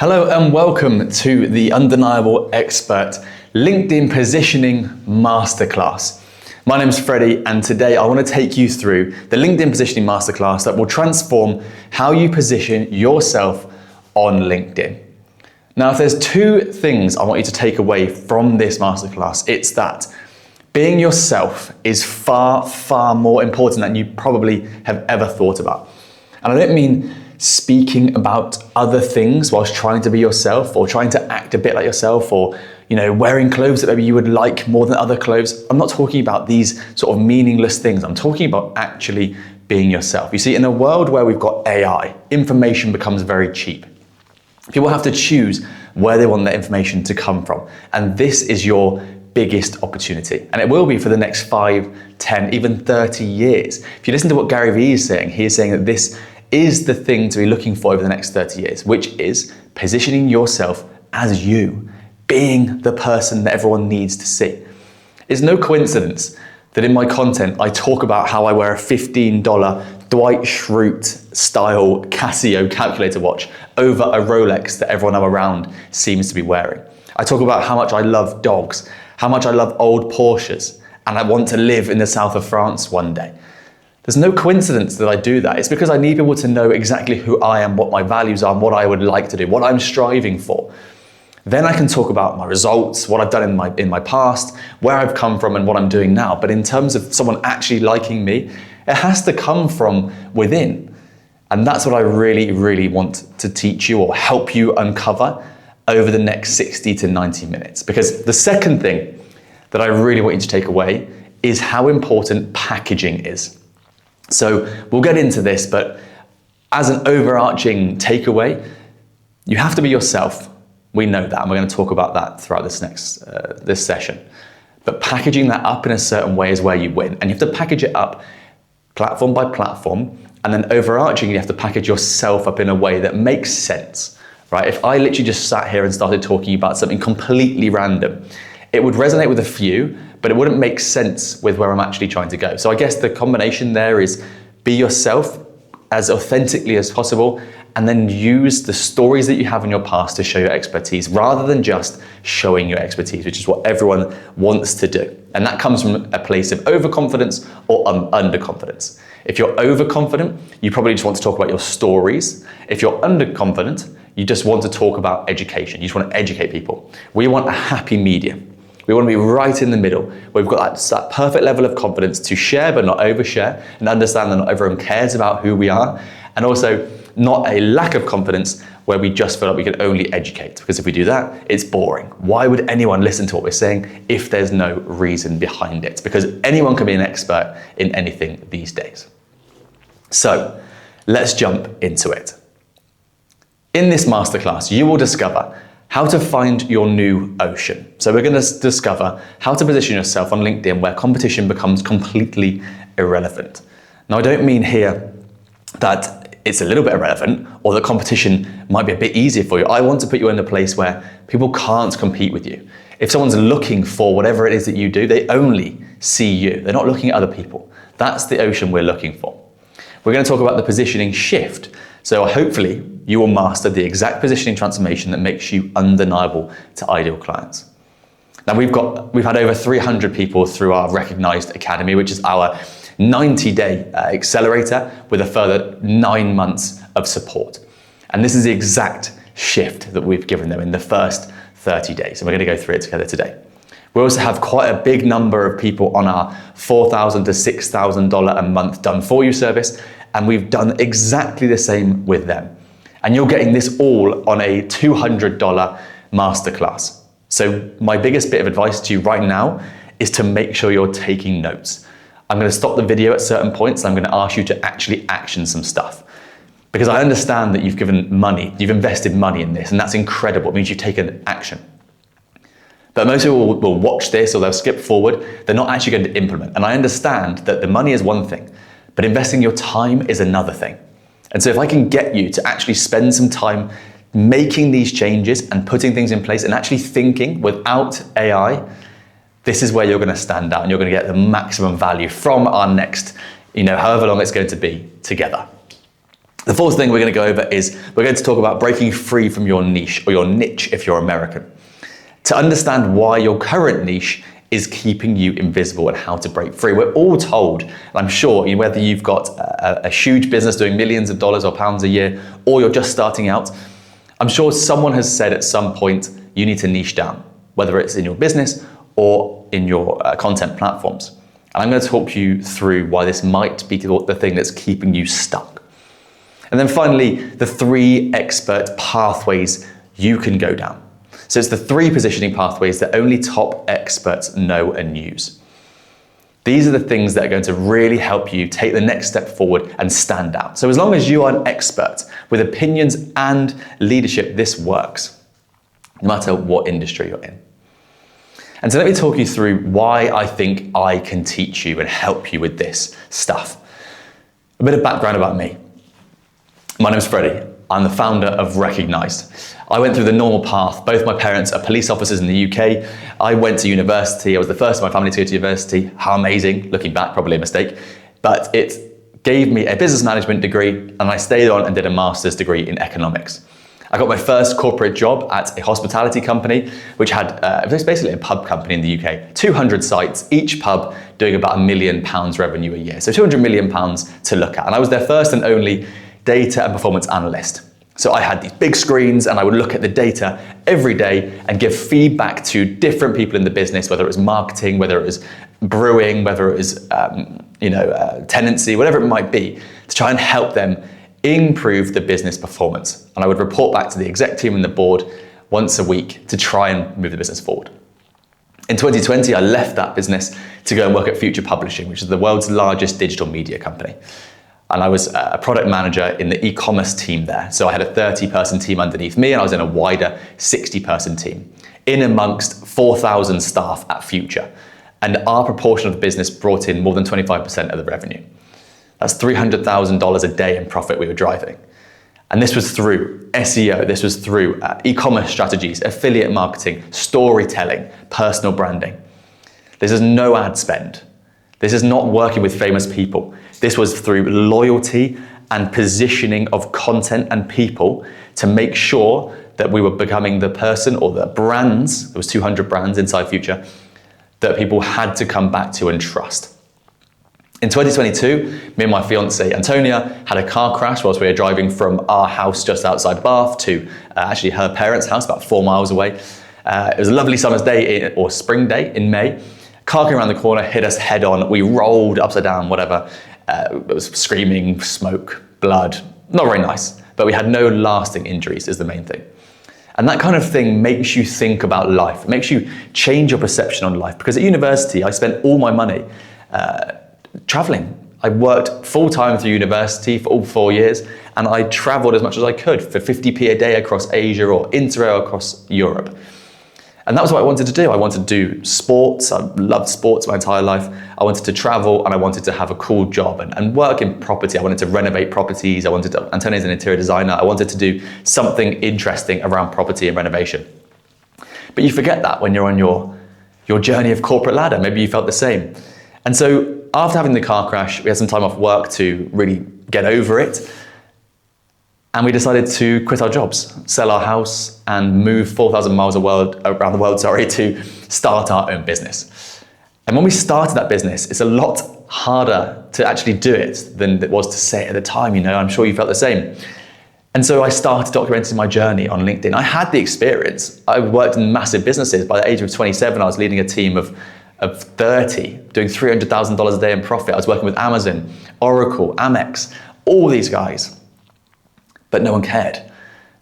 Hello and welcome to the Undeniable Expert LinkedIn Positioning Masterclass. My name is Freddie and today I want to take you through the LinkedIn Positioning Masterclass that will transform how you position yourself on LinkedIn. Now, if there's two things I want you to take away from this masterclass, it's that being yourself is far, far more important than you probably have ever thought about. And I don't mean speaking about other things whilst trying to be yourself or trying to act a bit like yourself or, wearing clothes that maybe you would like more than other clothes. I'm not talking about these sort of meaningless things. I'm talking about actually being yourself. You see, in a world where we've got AI, information becomes very cheap. People have to choose where they want their information to come from. And this is your biggest opportunity. And it will be for the next 5, 10, even 30 years. If you listen to what Gary Vee is saying, he is saying that this is the thing to be looking for over the next 30 years, which is positioning yourself as you, being the person that everyone needs to see. It's no coincidence that in my content, I talk about how I wear a $15 Dwight Schrute style Casio calculator watch over a Rolex that everyone I'm around seems to be wearing. I talk about how much I love dogs, how much I love old Porsches, and I want to live in the south of France one day. There's no coincidence that I do that. It's because I need people to know exactly who I am, what my values are, and what I would like to do, what I'm striving for. Then I can talk about my results, what I've done in my past, where I've come from and what I'm doing now. But in terms of someone actually liking me, it has to come from within. And that's what I really, really want to teach you or help you uncover over the next 60 to 90 minutes. Because the second thing that I really want you to take away is how important packaging is. So we'll get into this, but as an overarching takeaway, you have to be yourself. We know that, and we're going to talk about that throughout this session. But packaging that up in a certain way is where you win. And you have to package it up platform by platform, and then overarching, you have to package yourself up in a way that makes sense, right? If I literally just sat here and started talking about something completely random, it would resonate with a few, but it wouldn't make sense with where I'm actually trying to go. So I guess the combination there is be yourself as authentically as possible, and then use the stories that you have in your past to show your expertise rather than just showing your expertise, which is what everyone wants to do. And that comes from a place of overconfidence or underconfidence. If you're overconfident, you probably just want to talk about your stories. If you're underconfident, you just want to talk about education. You just want to educate people. We want a happy medium. We want to be right in the middle, where we've got that perfect level of confidence to share but not overshare, and understand that not everyone cares about who we are, and also not a lack of confidence where we just feel like we can only educate, because if we do that, it's boring. Why would anyone listen to what we're saying if there's no reason behind it? Because anyone can be an expert in anything these days. So let's jump into it. In this masterclass, you will discover how to find your new ocean. So we're going to discover how to position yourself on LinkedIn where competition becomes completely irrelevant. Now, I don't mean here that it's a little bit irrelevant or the competition might be a bit easier for you. I want to put you in a place where people can't compete with you. If someone's looking for whatever it is that you do, they only see you. They're not looking at other people. That's the ocean we're looking for. We're going to talk about the positioning shift. So hopefully you will master the exact positioning transformation that makes you undeniable to ideal clients. Now we've had over 300 people through our recognized academy, which is our 90-day accelerator with a further 9 months of support. And this is the exact shift that we've given them in the first 30 days. And we're going to go through it together today. We also have quite a big number of people on our $4,000 to $6,000 a month done for you service. And we've done exactly the same with them. And you're getting this all on a $200 masterclass. So my biggest bit of advice to you right now is to make sure you're taking notes. I'm going to stop the video at certain points. And I'm going to ask you to actually action some stuff. Because I understand that you've given money, you've invested money in this, and that's incredible. It means you've taken action. But most people will watch this or they'll skip forward. They're not actually going to implement. And I understand that the money is one thing, but investing your time is another thing. And so if I can get you to actually spend some time making these changes and putting things in place and actually thinking without AI, this is where you're going to stand out and you're going to get the maximum value from our next, however long it's going to be together. The fourth thing we're going to go over is we're going to talk about breaking free from your niche, or your niche if you're American, to understand why your current niche is keeping you invisible and how to break free. We're all told, and I'm sure whether you've got a huge business doing millions of dollars or pounds a year, or you're just starting out, I'm sure someone has said at some point you need to niche down, whether it's in your business or in your content platforms. And I'm going to talk you through why this might be the thing that's keeping you stuck. And then finally, the 3 expert pathways you can go down. So it's the 3 positioning pathways that only top experts know and use. These are the things that are going to really help you take the next step forward and stand out. So as long as you are an expert with opinions and leadership, this works, no matter what industry you're in. And so let me talk you through why I think I can teach you and help you with this stuff. A bit of background about me. My name is Freddie. I'm the founder of Recognized. I went through the normal path. Both my parents are police officers in the UK. I went to university. I was the first of my family to go to university. How amazing. Looking back, probably a mistake. But it gave me a business management degree, and I stayed on and did a master's degree in economics. I got my first corporate job at a hospitality company, which had, it was basically a pub company in the UK, 200 sites, each pub doing about £1 million revenue a year. So £200 million to look at. And I was their first and only data and performance analyst. So I had these big screens and I would look at the data every day and give feedback to different people in the business, whether it was marketing, whether it was brewing, whether it was tenancy, whatever it might be, to try and help them improve the business performance. And I would report back to the exec team and the board once a week to try and move the business forward. In 2020, I left that business to go and work at Future Publishing, which is the world's largest digital media company. And I was a product manager in the e-commerce team there. So I had a 30-person team underneath me, and I was in a wider 60-person team, in amongst 4,000 staff at Future. And our proportion of the business brought in more than 25% of the revenue. That's $300,000 a day in profit we were driving. And this was through SEO, this was through e-commerce strategies, affiliate marketing, storytelling, personal branding. This is no ad spend. This is not working with famous people. This was through loyalty and positioning of content and people to make sure that we were becoming the person or the brands, there was 200 brands inside Future, that people had to come back to and trust. In 2022, me and my fiance Antonia had a car crash whilst we were driving from our house just outside Bath to actually her parents' house about 4 miles away. It was a lovely summer's day or spring day in May. Car came around the corner, hit us head on. We rolled upside down, whatever. It was screaming, smoke, blood. Not very nice, but we had no lasting injuries is the main thing. And that kind of thing makes you think about life. It makes you change your perception on life. Because at university, I spent all my money traveling. I worked full-time through university for all 4 years, and I traveled as much as I could for 50p a day across Asia or Interrail across Europe. And that was what I wanted to do. I wanted to do sports. I loved sports my entire life. I wanted to travel, and I wanted to have a cool job and work in property. I wanted to renovate properties. Antonia's an interior designer. I wanted to do something interesting around property and renovation. But you forget that when you're on your journey of corporate ladder. Maybe you felt the same. And so after having the car crash, we had some time off work to really get over it. And we decided to quit our jobs, sell our house, and move 4,000 miles around the world to start our own business. And when we started that business, it's a lot harder to actually do it than it was to say it at the time. I'm sure you felt the same. And so I started documenting my journey on LinkedIn. I had the experience. I worked in massive businesses. By the age of 27, I was leading a team of 30, doing $300,000 a day in profit. I was working with Amazon, Oracle, Amex, all these guys. But no one cared.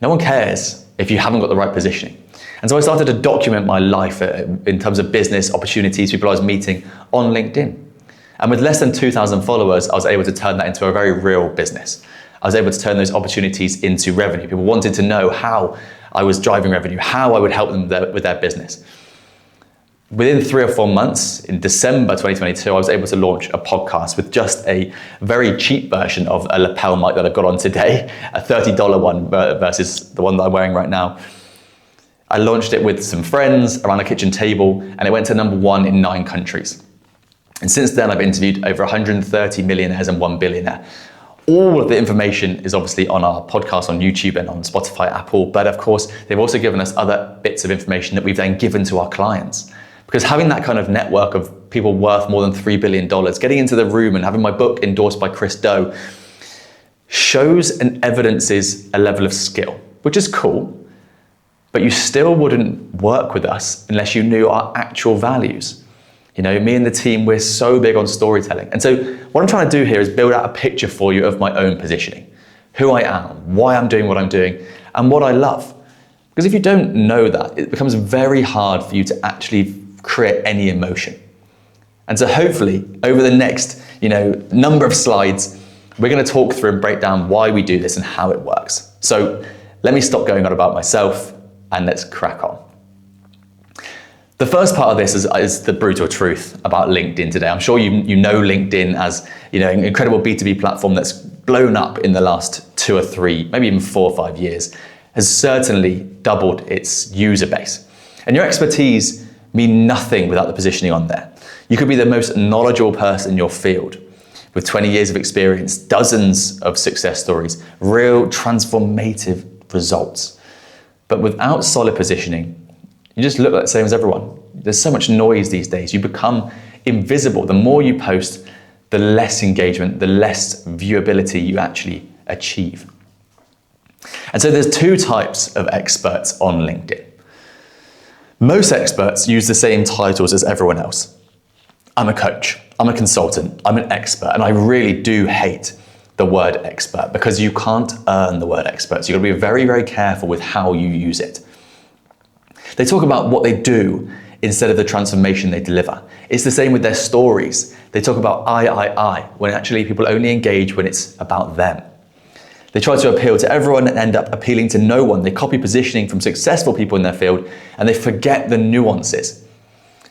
No one cares if you haven't got the right positioning. And so I started to document my life in terms of business opportunities, people I was meeting on LinkedIn. And with less than 2,000 followers, I was able to turn that into a very real business. I was able to turn those opportunities into revenue. People wanted to know how I was driving revenue, how I would help them with their business. Within 3 or 4 months, in December 2022, I was able to launch a podcast with just a very cheap version of a lapel mic that I've got on today, a $30 one versus the one that I'm wearing right now. I launched it with some friends around a kitchen table, and it went to #1 in 9 countries. And since then, I've interviewed over 130 millionaires and 1 billionaire, All of the information is obviously on our podcast on YouTube and on Spotify, Apple, but of course, they've also given us other bits of information that we've then given to our clients. Because having that kind of network of people worth more than $3 billion, getting into the room and having my book endorsed by Chris Do, shows and evidences a level of skill, which is cool, but you still wouldn't work with us unless you knew our actual values. You know, me and the team, we're so big on storytelling. And so what I'm trying to do here is build out a picture for you of my own positioning, who I am, why I'm doing what I'm doing, and what I love. Because if you don't know that, it becomes very hard for you to actually create any emotion. And so hopefully over the next, number of slides, we're going to talk through and break down why we do this and how it works. So let me stop going on about myself and let's crack on. The first part of this is the brutal truth about LinkedIn today. I'm sure you know LinkedIn as an incredible B2B platform that's blown up in the last 2 or 3, maybe even 4 or 5 years, has certainly doubled its user base. And your expertise mean nothing without the positioning on there. You could be the most knowledgeable person in your field with 20 years of experience, dozens of success stories, real transformative results. But without solid positioning, you just look like the same as everyone. There's so much noise these days. You become invisible. The more you post, the less engagement, the less viewability you actually achieve. And so there's 2 types of experts on LinkedIn. Most experts use the same titles as everyone else. I'm a coach, I'm a consultant, I'm an expert, and I really do hate the word expert because you can't earn the word expert. So you've got to be very, very careful with how you use it. They talk about what they do instead of the transformation they deliver. It's the same with their stories. They talk about I, when actually people only engage when it's about them. They try to appeal to everyone and end up appealing to no one. They copy positioning from successful people in their field and they forget the nuances.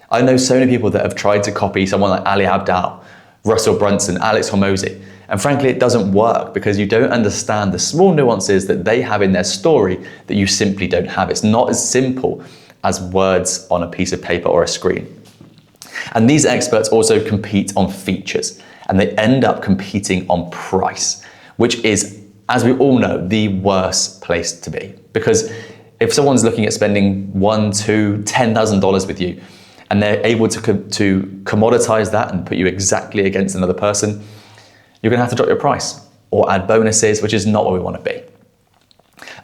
I know so many people that have tried to copy someone like Ali Abdaal, Russell Brunson, Alex Hormozi, and frankly it doesn't work because you don't understand the small nuances that they have in their story that you simply don't have. It's not as simple as words on a piece of paper or a screen. And these experts also compete on features and they end up competing on price, which is, as we all know, the worst place to be. Because if someone's looking at spending $1,000, $2,000, $10,000 with you, and they're able to commoditize that and put you exactly against another person, you're gonna have to drop your price or add bonuses, which is not what we wanna be.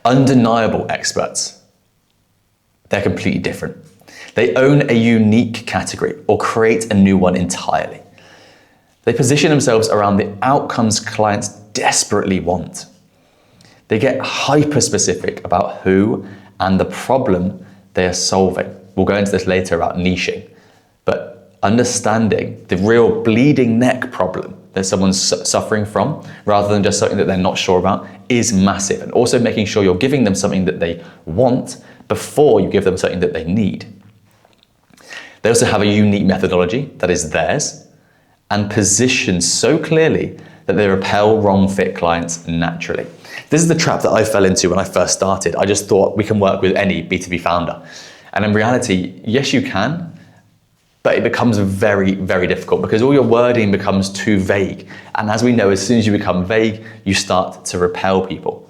Undeniable experts, they're completely different. They own a unique category or create a new one entirely. They position themselves around the outcomes clients desperately want. They get hyper-specific about who and the problem they are solving. We'll go into this later about niching, but understanding the real bleeding neck problem that someone's suffering from, rather than just something that they're not sure about, is massive. And also making sure you're giving them something that they want before you give them something that they need. They also have a unique methodology that is theirs and positioned so clearly that they repel wrong fit clients naturally. This is the trap that I fell into when I first started. I just thought we can work with any B2B founder. And in reality, yes, you can, but it becomes very, very difficult because all your wording becomes too vague. And as we know, as soon as you become vague, you start to repel people.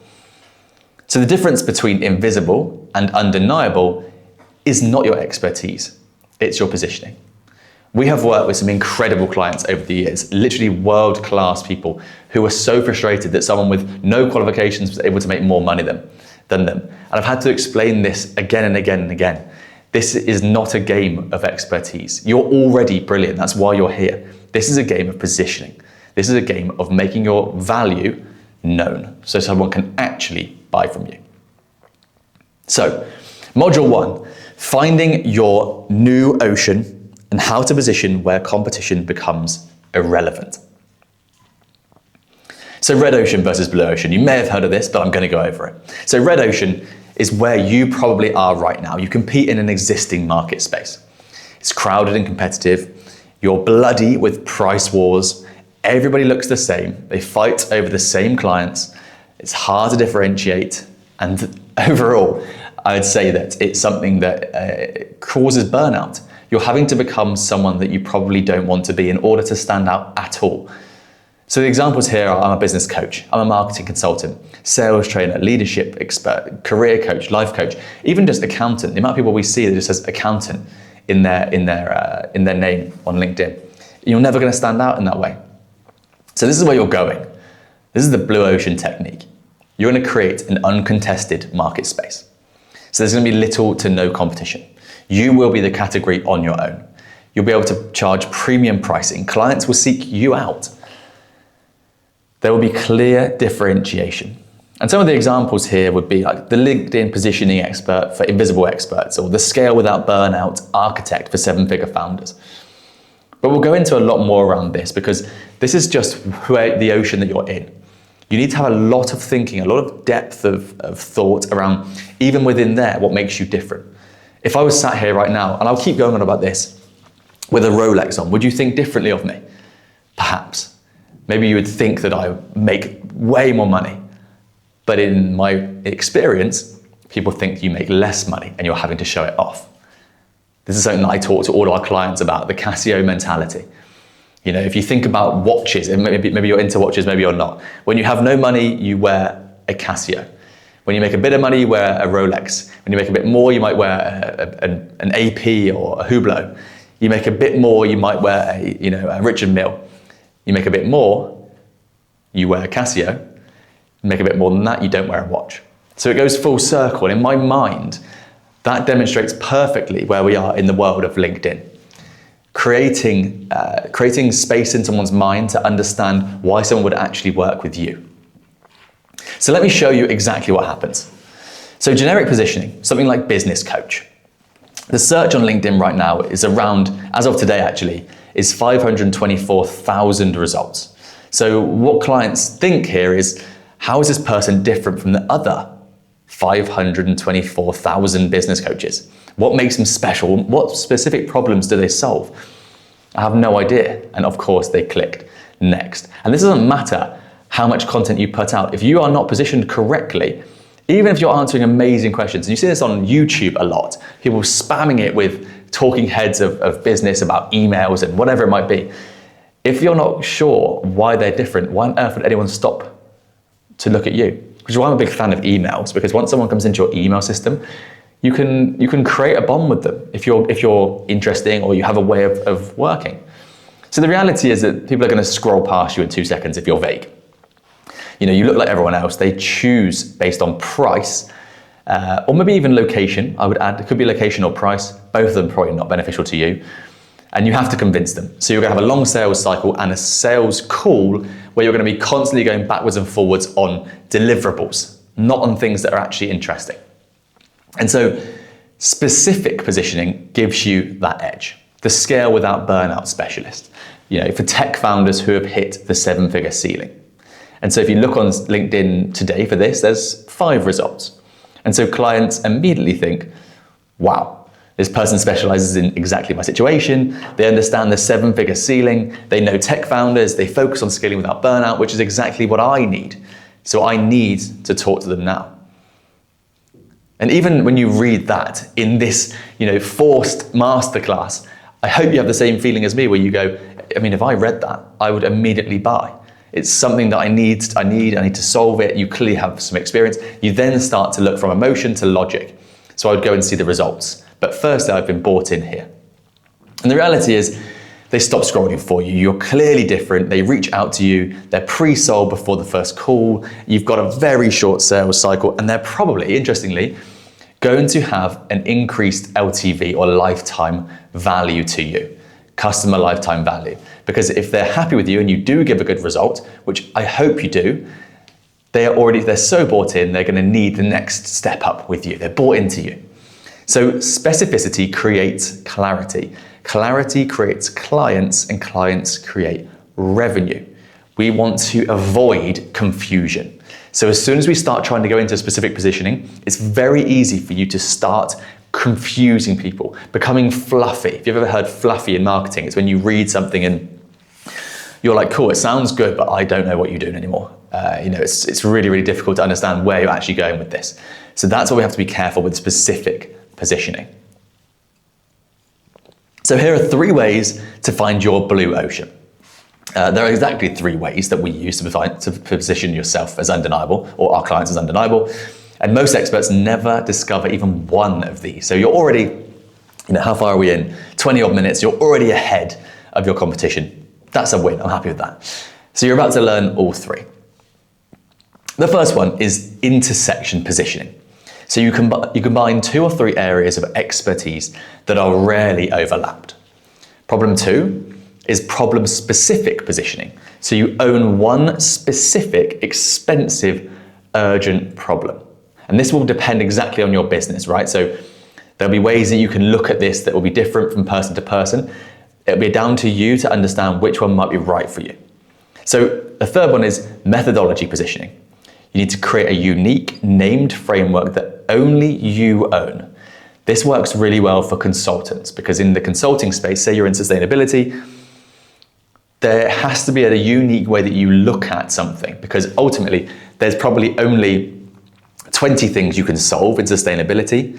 So the difference between invisible and undeniable is not your expertise, it's your positioning. We have worked with some incredible clients over the years, literally world-class people who were so frustrated that someone with no qualifications was able to make more money than them. And I've had to explain this again and again and again. This is not a game of expertise. You're already brilliant, that's why you're here. This is a game of positioning. This is a game of making your value known so someone can actually buy from you. So, module 1, finding your new ocean and how to position where competition becomes irrelevant. So red ocean versus blue ocean. You may have heard of this, but I'm going to go over it. So red ocean is where you probably are right now. You compete in an existing market space. It's crowded and competitive. You're bloody with price wars. Everybody looks the same. They fight over the same clients. It's hard to differentiate. And overall, I would say that it's something that causes burnout. You're having to become someone that you probably don't want to be in order to stand out at all. So the examples here are I'm a business coach, I'm a marketing consultant, sales trainer, leadership expert, career coach, life coach, even just accountant. The amount of people we see that just says accountant in their name on LinkedIn. You're never going to stand out in that way. So this is where you're going. This is the blue ocean technique. You're going to create an uncontested market space. So there's going to be little to no competition. You will be the category on your own. You'll be able to charge premium pricing. Clients will seek you out. There will be clear differentiation. And some of the examples here would be like the LinkedIn positioning expert for invisible experts, or the scale without burnout architect for 7-figure founders. But we'll go into a lot more around this because this is just the ocean that you're in. You need to have a lot of thinking, a lot of depth of thought around, even within there, what makes you different. If I was sat here right now, and I'll keep going on about this, with a Rolex on, would you think differently of me? Perhaps. Maybe you would think that I make way more money. But in my experience, people think you make less money and you're having to show it off. This is something that I talk to all of our clients about, the Casio mentality. You know, if you think about watches, and maybe you're into watches, maybe you're not. When you have no money, you wear a Casio. When you make a bit of money, you wear a Rolex. When you make a bit more, you might wear an AP or a Hublot. You make a bit more, you might wear a Richard Mille. You make a bit more, you wear a Casio. You make a bit more than that, you don't wear a watch. So it goes full circle. And in my mind, that demonstrates perfectly where we are in the world of LinkedIn. Creating space in someone's mind to understand why someone would actually work with you. So let me show you exactly what happens. So generic positioning, something like business coach. The search on LinkedIn right now is around, as of today actually, is 524,000 results. So what clients think here is, how is this person different from the other 524,000 business coaches? What makes them special? What specific problems do they solve? I have no idea. And of course they clicked next. And this doesn't matter how much content you put out. If you are not positioned correctly, even if you're answering amazing questions, and you see this on YouTube a lot, people spamming it with talking heads of business about emails and whatever it might be. If you're not sure why they're different, why on earth would anyone stop to look at you? Which is why I'm a big fan of emails, because once someone comes into your email system, you can create a bond with them if you're interesting or you have a way of working. So the reality is that people are going to scroll past you in 2 seconds if you're vague. You know, you look like everyone else. They choose based on price, or maybe even location. I would add, it could be location or price. Both of them probably not beneficial to you. And you have to convince them. So you're going to have a long sales cycle and a sales call where you're going to be constantly going backwards and forwards on deliverables, not on things that are actually interesting. And so specific positioning gives you that edge. The scale without burnout specialist, you know, for tech founders who have hit the 7-figure ceiling. And so if you look on LinkedIn today for this, there's 5 results. And so clients immediately think, wow, this person specializes in exactly my situation. They understand the 7-figure ceiling. They know tech founders. They focus on scaling without burnout, which is exactly what I need. So I need to talk to them now. And even when you read that in this, forced masterclass, I hope you have the same feeling as me where you go, I mean, if I read that, I would immediately buy. It's something that I need to solve it. You clearly have some experience. You then start to look from emotion to logic. So I would go and see the results. But first, I've been bought in here. And the reality is, they stop scrolling for you. You're clearly different. They reach out to you. They're pre-sold before the first call. You've got a very short sales cycle, and they're probably, interestingly, going to have an increased LTV or lifetime value to you, customer lifetime value. Because if they're happy with you and you do give a good result, which I hope you do, they're so bought in, they're going to need the next step up with you. They're bought into you. So specificity creates clarity. Clarity creates clients, and clients create revenue. We want to avoid confusion. So as soon as we start trying to go into specific positioning, it's very easy for you to start confusing people, becoming fluffy. If you've ever heard fluffy in marketing, it's when you read something and you're like, cool, it sounds good, but I don't know what you're doing anymore. It's really, really difficult to understand where you're actually going with this. So that's why we have to be careful with specific positioning. So here are 3 ways to find your blue ocean. There are exactly 3 ways that we use to position yourself as undeniable, or our clients as undeniable. And most experts never discover even one of these. So you're already, how far are we in? 20 odd minutes, you're already ahead of your competition. That's a win, I'm happy with that. So you're about to learn all 3. The first one is intersection positioning. So you combine 2 or 3 areas of expertise that are rarely overlapped. Problem 2 is problem-specific positioning. So you own one specific, expensive, urgent problem. And this will depend exactly on your business, right? So there'll be ways that you can look at this that will be different from person to person. It'll be down to you to understand which one might be right for you. So the third one is methodology positioning. You need to create a unique named framework that only you own. This works really well for consultants because in the consulting space, say you're in sustainability, there has to be a unique way that you look at something because ultimately there's probably only 20 things you can solve in sustainability.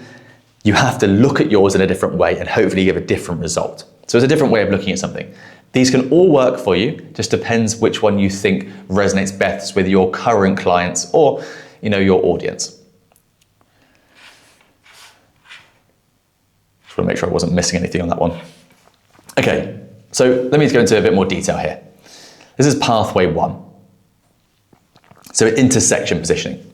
You have to look at yours in a different way and hopefully give a different result. So it's a different way of looking at something. These can all work for you, just depends which one you think resonates best with your current clients or your audience. Just want to make sure I wasn't missing anything on that one. Okay. So let me go into a bit more detail here. This is pathway 1. So intersection positioning.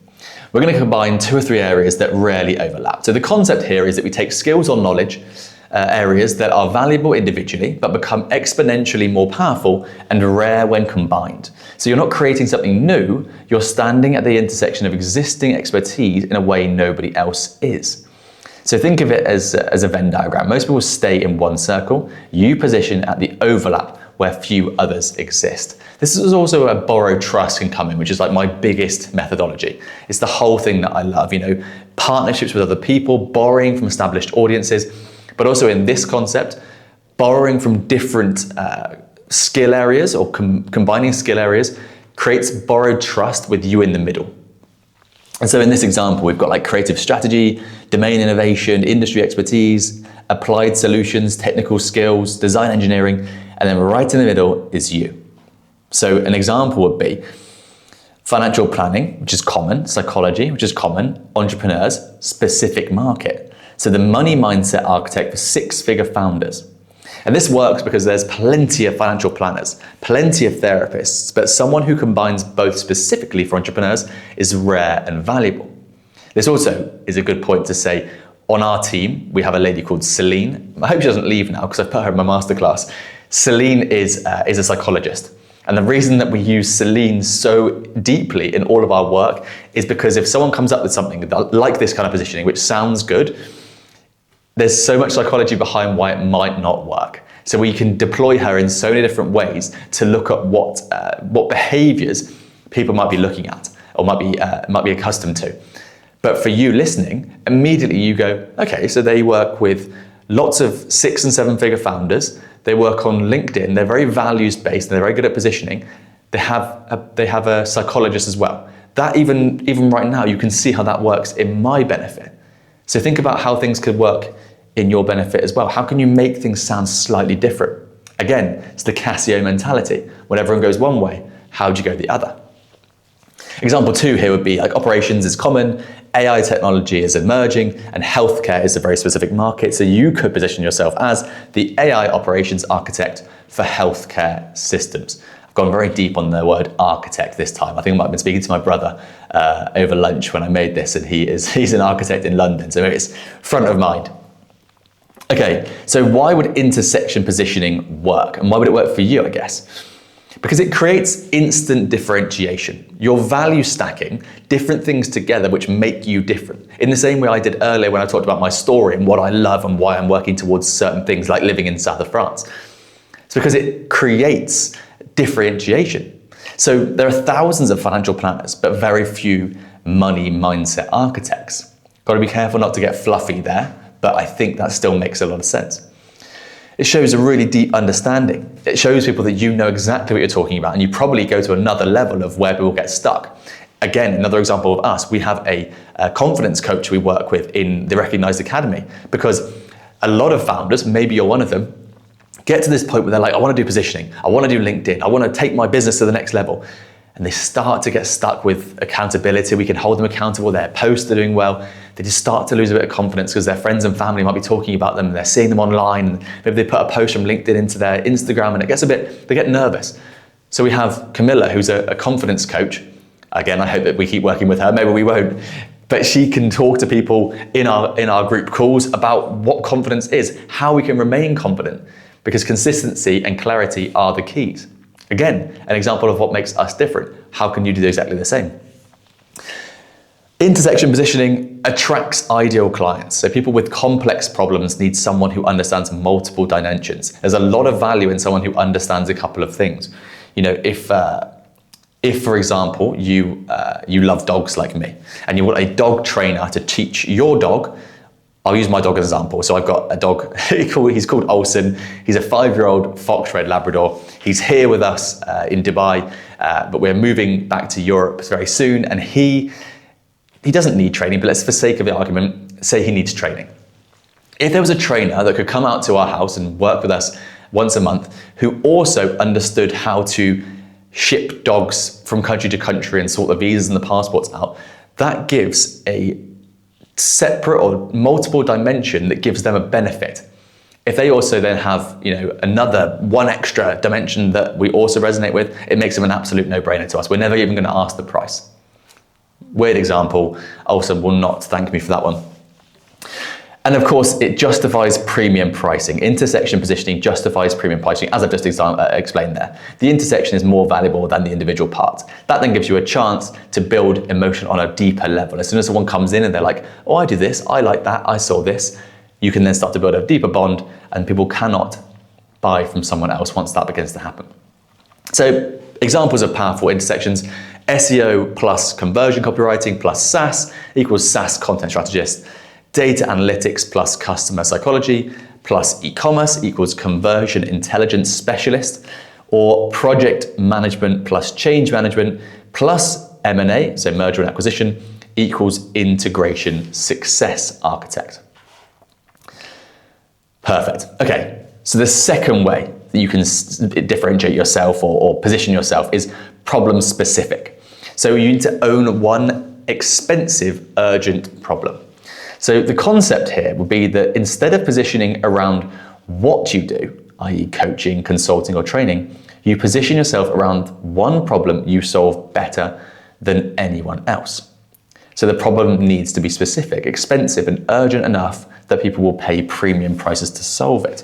We're going to combine 2 or 3 areas that rarely overlap. So the concept here is that we take skills or knowledge areas that are valuable individually, but become exponentially more powerful and rare when combined. So you're not creating something new, you're standing at the intersection of existing expertise in a way nobody else is. So think of it as a Venn diagram. Most people stay in one circle. You position at the overlap where few others exist. This is also where borrowed trust can come in, which is like my biggest methodology. It's the whole thing that I love, partnerships with other people, borrowing from established audiences, but also in this concept, borrowing from different skill areas or combining skill areas creates borrowed trust with you in the middle. And so in this example, we've got like creative strategy, domain innovation, industry expertise, applied solutions, technical skills, design engineering, and then right in the middle is you. So an example would be financial planning, which is common, psychology, which is common, entrepreneurs, specific market. So the money mindset architect for 6-figure founders. And this works because there's plenty of financial planners, plenty of therapists, but someone who combines both specifically for entrepreneurs is rare and valuable. This also is a good point to say, on our team, we have a lady called Celine. I hope she doesn't leave now because I put her in my masterclass. Celine is a psychologist. And the reason that we use Celine so deeply in all of our work is because if someone comes up with something like this kind of positioning, which sounds good, there's so much psychology behind why it might not work. So we can deploy her in so many different ways to look at what behaviors people might be looking at or might be accustomed to. But for you listening, immediately you go, okay, so they work with lots of 6- and 7-figure founders. They work on LinkedIn. They're very values-based and they're very good at positioning. They have a psychologist as well. That even right now, you can see how that works in my benefit. So think about how things could work in your benefit as well. How can you make things sound slightly different? Again, it's the Casio mentality. When everyone goes one way, how do you go the other? Example 2 here would be like operations is common, AI technology is emerging, and healthcare is a very specific market. So you could position yourself as the AI operations architect for healthcare systems. I've gone very deep on the word architect this time. I think I might have been speaking to my brother over lunch when I made this, and he's an architect in London, so it's front of mind. Okay, so why would intersection positioning work? And why would it work for you, I guess? Because it creates instant differentiation. You're value stacking different things together which make you different. In the same way I did earlier when I talked about my story and what I love and why I'm working towards certain things like living in south of France. It's because it creates differentiation. So there are thousands of financial planners, but very few money mindset architects. Got to be careful not to get fluffy there, but I think that still makes a lot of sense. It shows a really deep understanding. It shows people that you know exactly what you're talking about, and you probably go to another level of where people get stuck. Again, another example of us, we have a confidence coach we work with in the Recognized Academy, because a lot of founders, maybe you're one of them, get to this point where they're like, I want to do positioning, I want to do LinkedIn, I want to take my business to the next level. And they start to get stuck with accountability. We can hold them accountable. Their posts are doing well. They just start to lose a bit of confidence because their friends and family might be talking about them. They're seeing them online. And maybe they put a post from LinkedIn into their Instagram and they get nervous. So we have Camilla, who's a confidence coach. Again, I hope that we keep working with her. Maybe we won't. But she can talk to people in our group calls about what confidence is, how we can remain confident, because consistency and clarity are the keys. Again, an example of what makes us different. How can you do exactly the same? Intersection positioning attracts ideal clients. So people with complex problems need someone who understands multiple dimensions. There's a lot of value in someone who understands a couple of things. You know, if for example, you love dogs like me, and you want a dog trainer to teach your dog. I'll use my dog as an example. So I've got a dog, he's called Olsen. He's a 5-year-old Fox Red Labrador. He's here with us in Dubai, but we're moving back to Europe very soon. And he doesn't need training, but let's, for sake of the argument, say he needs training. If there was a trainer that could come out to our house and work with us once a month, who also understood how to ship dogs from country to country and sort the visas and the passports out, that gives a separate or multiple dimension that gives them a benefit. If they also then have, you know, another one extra dimension that we also resonate with, it makes them an absolute no-brainer to us. We're never even going to ask the price. Weird example. Olsen will not thank me for that one. And of course, it justifies premium pricing. Intersection positioning justifies premium pricing, as I've just explained there. The intersection is more valuable than the individual parts. That then gives you a chance to build emotion on a deeper level. As soon as someone comes in and they're like, oh, I do this, I like that, I saw this, you can then start to build a deeper bond, and people cannot buy from someone else once that begins to happen. So examples of powerful intersections: SEO plus conversion copywriting plus SaaS equals SaaS content strategist. Data analytics plus customer psychology plus e-commerce equals conversion intelligence specialist. Or project management plus change management plus M&A, so merger and acquisition, equals integration success architect. Perfect. Okay, so the second way that you can differentiate yourself or position yourself is problem specific. So you need to own one expensive, urgent problem. So the concept here would be that instead of positioning around what you do, i.e. coaching, consulting, or training, you position yourself around one problem you solve better than anyone else. So the problem needs to be specific, expensive, and urgent enough that people will pay premium prices to solve it.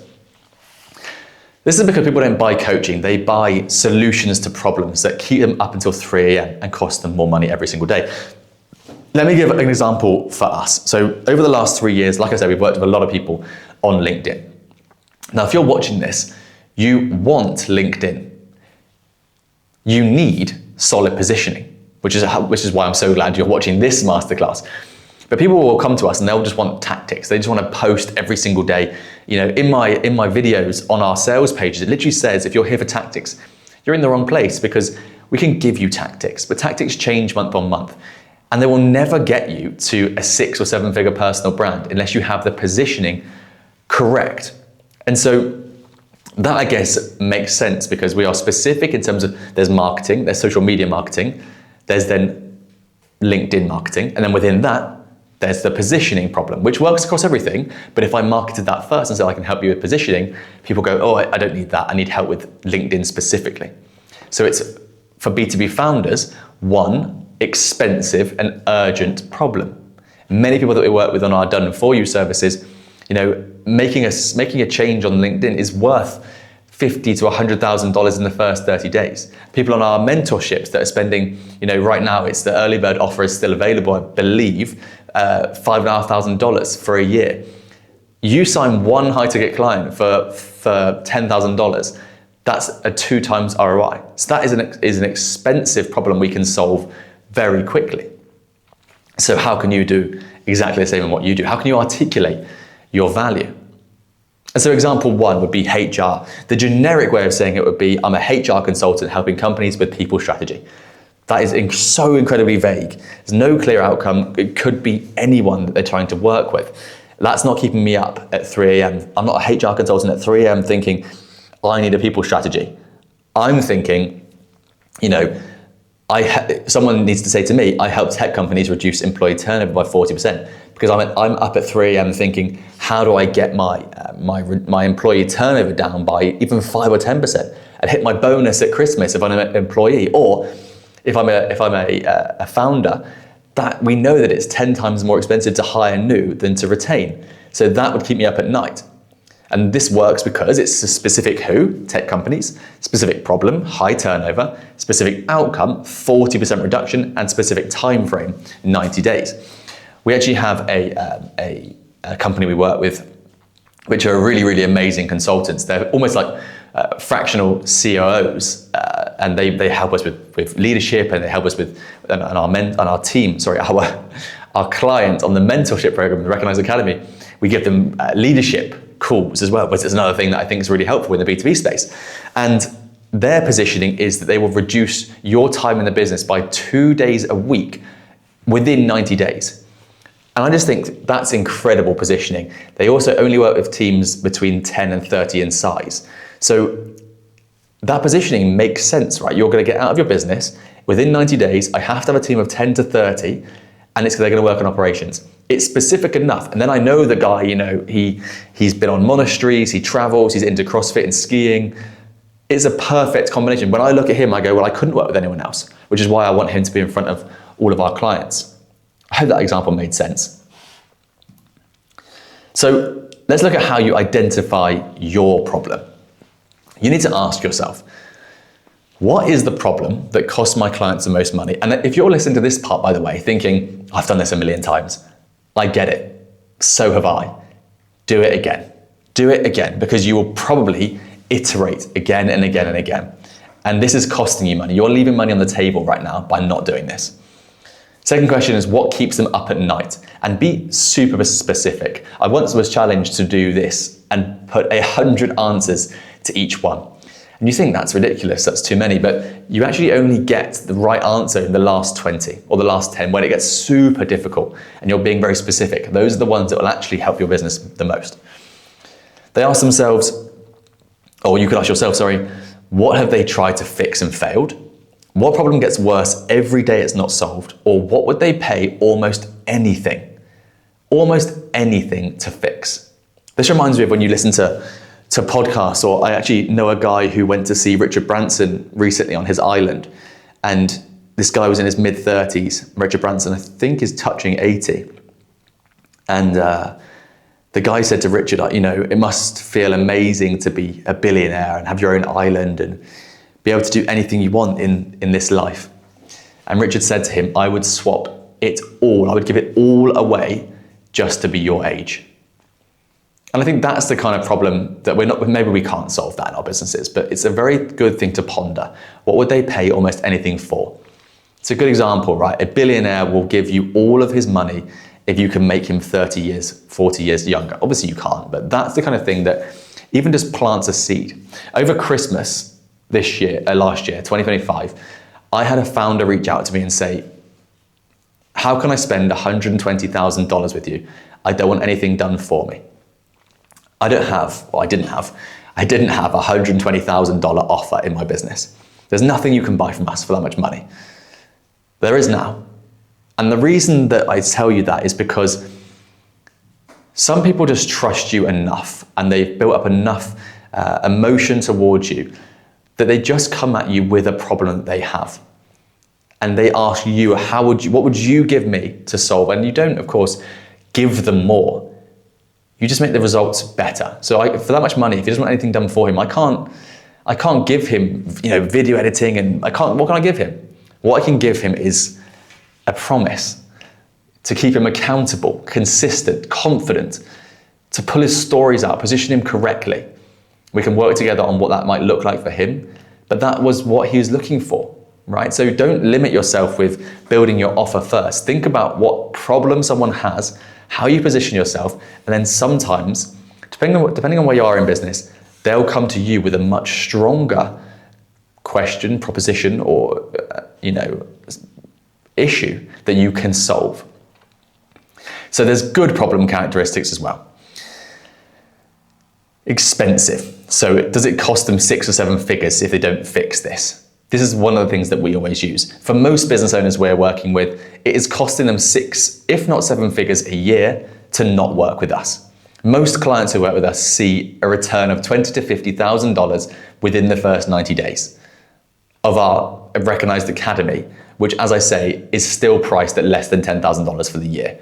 This is because people don't buy coaching, they buy solutions to problems that keep them up until 3 a.m. and cost them more money every single day. Let me give an example for us. So over the last 3 years, like I said, we've worked with a lot of people on LinkedIn. Now, if you're watching this, you want LinkedIn. You need solid positioning, which is why I'm so glad you're watching this masterclass. But people will come to us and they'll just want tactics. They just want to post every single day. You know, in my videos on our sales pages, it literally says, if you're here for tactics, you're in the wrong place, because we can give you tactics, but tactics change month on month. And they will never get you to a 6 or 7 figure personal brand unless you have the positioning correct. And so that, I guess, makes sense, because we are specific in terms of, there's marketing, there's social media marketing, there's then LinkedIn marketing, and then within that, there's the positioning problem, which works across everything. But if I marketed that first and said I can help you with positioning, people go, oh, I don't need that. I need help with LinkedIn specifically. So it's, for B2B founders, one expensive and urgent problem. Many people that we work with on our done for you services, you know, making a change on LinkedIn is worth $50,000 to $100,000 in the first 30 days. People on our mentorships that are spending, you know, right now it's the early bird offer is still available, I believe, $5,500 for a year. You sign one high ticket client for $10,000, that's a 2 times ROI. So that is an expensive problem we can solve very quickly. So how can you do exactly the same in what you do? How can you articulate your value? And so example 1 would be HR. The generic way of saying it would be, I'm a HR consultant helping companies with people strategy. That is so incredibly vague. There's no clear outcome. It could be anyone that they're trying to work with. That's not keeping me up at 3 a.m. I'm not a HR consultant at 3 a.m. thinking, I need a people strategy. I'm thinking, someone needs to say to me, I help tech companies reduce employee turnover by 40%, because I'm up at 3 a.m. thinking, how do I get my employee turnover down by even 5 or 10% and hit my bonus at Christmas if I'm an employee, or if I'm a founder, that we know that it's 10 times more expensive to hire new than to retain. So that would keep me up at night. And this works because it's a specific who, tech companies, specific problem, high turnover, specific outcome, 40% reduction, and specific time frame, 90 days. We actually have a company we work with, which are really, really amazing consultants. They're almost like fractional COOs, and they help us with leadership, and they help us with our team. Our client on the mentorship program, the Recognize Academy. We give them leadership calls as well, but it's another thing that I think is really helpful in the B2B space. And their positioning is that they will reduce your time in the business by 2 days a week within 90 days. And I just think that's incredible positioning. They also only work with teams between 10 and 30 in size. So that positioning makes sense, right? You're going to get out of your business within 90 days. I have to have a team of 10 to 30, and they're going to work on operations. It's specific enough. And then I know the guy, he's been on monasteries, he travels, he's into CrossFit and skiing. It's a perfect combination. When I look at him, I go, well, I couldn't work with anyone else, which is why I want him to be in front of all of our clients. I hope that example made sense. So let's look at how you identify your problem. You need to ask yourself, what is the problem that costs my clients the most money? And if you're listening to this part, by the way, thinking, I've done this a million times, I get it. So have I. Do it again. Do it again, because you will probably iterate again and again and again. And this is costing you money. You're leaving money on the table right now by not doing this. Second question is, what keeps them up at night? And be super specific. I once was challenged to do this and put 100 answers to each one. And you think that's ridiculous, that's too many, but you actually only get the right answer in the last 20 or the last 10 when it gets super difficult and you're being very specific. Those are the ones that will actually help your business the most. They ask themselves, or you could ask yourself, what have they tried to fix and failed? What problem gets worse every day it's not solved? Or what would they pay almost anything to fix? This reminds me of when you listen to podcasts, or I actually know a guy who went to see Richard Branson recently on his island, and this guy was in his mid-30s. Richard Branson, I think, is touching 80. And the guy said to Richard, it must feel amazing to be a billionaire and have your own island and be able to do anything you want in this life. And Richard said to him, I would swap it all. I would give it all away just to be your age. And I think that's the kind of problem that maybe we can't solve that in our businesses, but it's a very good thing to ponder. What would they pay almost anything for? It's a good example, right? A billionaire will give you all of his money if you can make him 30 years, 40 years younger. Obviously you can't, but that's the kind of thing that even just plants a seed. Over Christmas last year, 2025, I had a founder reach out to me and say, how can I spend $120,000 with you? I don't want anything done for me. I didn't have a $120,000 offer in my business. There's nothing you can buy from us for that much money. There is now. And the reason that I tell you that is because some people just trust you enough and they've built up enough emotion towards you that they just come at you with a problem that they have. And they ask you, what would you give me to solve? And you don't, of course, give them more. You just make the results better. So for that much money, if he doesn't want anything done for him, I can't give him, video editing, and what can I give him? What I can give him is a promise to keep him accountable, consistent, confident, to pull his stories out, position him correctly. We can work together on what that might look like for him, but that was what he was looking for, right? So don't limit yourself with building your offer first. Think about what problem someone has, how you position yourself, and then sometimes, depending on where you are in business, they'll come to you with a much stronger question, proposition, or issue that you can solve. So there's good problem characteristics as well. Expensive. So does it cost them 6 or 7 figures if they don't fix this? This is one of the things that we always use. For most business owners we're working with, it is costing them 6, if not 7 figures a year to not work with us. Most clients who work with us see a return of $20,000 to $50,000 within the first 90 days of our recognized academy, which, as I say, is still priced at less than $10,000 for the year.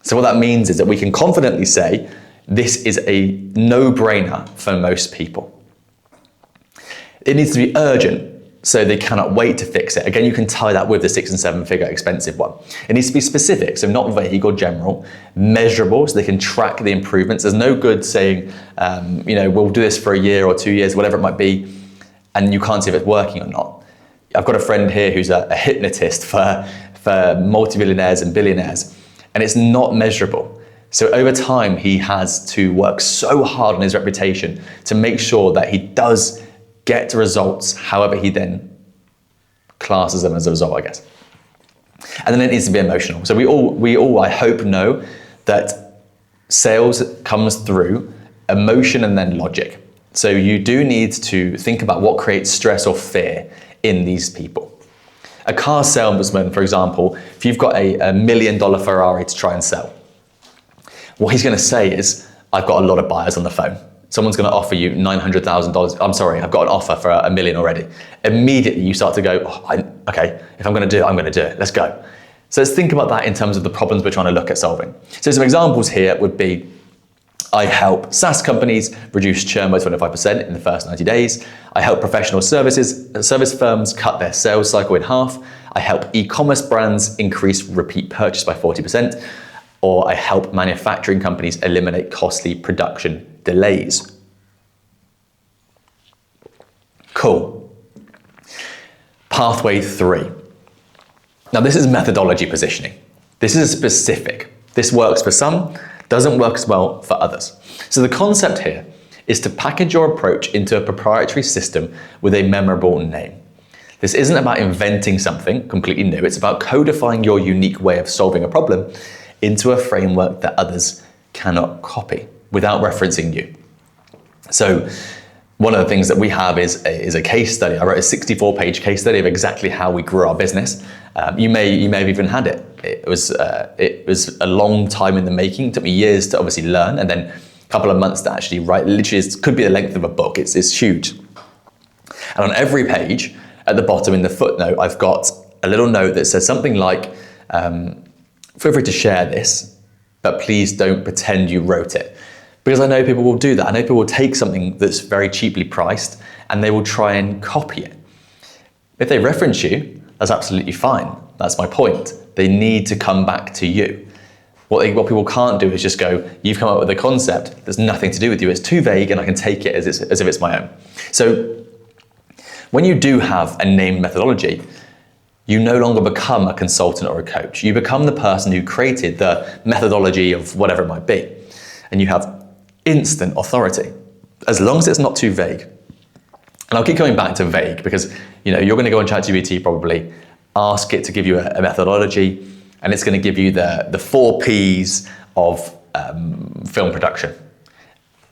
So what that means is that we can confidently say this is a no-brainer for most people. It needs to be urgent, so they cannot wait to fix it. Again, you can tie that with the 6 and 7 figure expensive one. It needs to be specific, so not vague or general, measurable, so they can track the improvements. There's no good saying, we'll do this for a year or 2 years, whatever it might be, and you can't see if it's working or not. I've got a friend here who's a hypnotist for multi-billionaires and billionaires, and it's not measurable. So over time, he has to work so hard on his reputation to make sure that he does get results, however he then classes them as a result, I guess. And then it needs to be emotional. So we all, I hope, know that sales comes through emotion and then logic. So you do need to think about what creates stress or fear in these people. A car salesman, for example, if you've got a $1 million Ferrari to try and sell, what he's going to say is, I've got a lot of buyers on the phone. Someone's going to offer you $900,000. I'm sorry, I've got an offer for $1 million already. Immediately you start to go, okay, if I'm going to do it, I'm going to do it. Let's go. So let's think about that in terms of the problems we're trying to look at solving. So some examples here would be, I help SaaS companies reduce churn by 25% in the first 90 days. I help professional service firms cut their sales cycle in half. I help e-commerce brands increase repeat purchase by 40%. Or I help manufacturing companies eliminate costly production delays. Cool. Pathway 3. Now this is methodology positioning. This is specific. This works for some, doesn't work as well for others. So the concept here is to package your approach into a proprietary system with a memorable name. This isn't about inventing something completely new. It's about codifying your unique way of solving a problem into a framework that others cannot copy without referencing you. So one of the things that we have is a case study. I wrote a 64-page case study of exactly how we grew our business. You may have even had it. It was a long time in the making. It took me years to obviously learn, and then a couple of months to actually write. Literally, it could be the length of a book. It's huge. And on every page, at the bottom in the footnote, I've got a little note that says something like, feel free to share this, but please don't pretend you wrote it. Because I know people will do that. I know people will take something that's very cheaply priced and they will try and copy it. If they reference you, that's absolutely fine. That's my point. They need to come back to you. What people can't do is just go, you've come up with a concept that's nothing to do with you. It's too vague and I can take it as if it's my own. So when you do have a named methodology, you no longer become a consultant or a coach. You become the person who created the methodology of whatever it might be. And you have instant authority, as long as it's not too vague. And I'll keep going back to vague because you're going to go on ChatGPT probably, ask it to give you a methodology, and it's going to give you the 4 Ps of film production.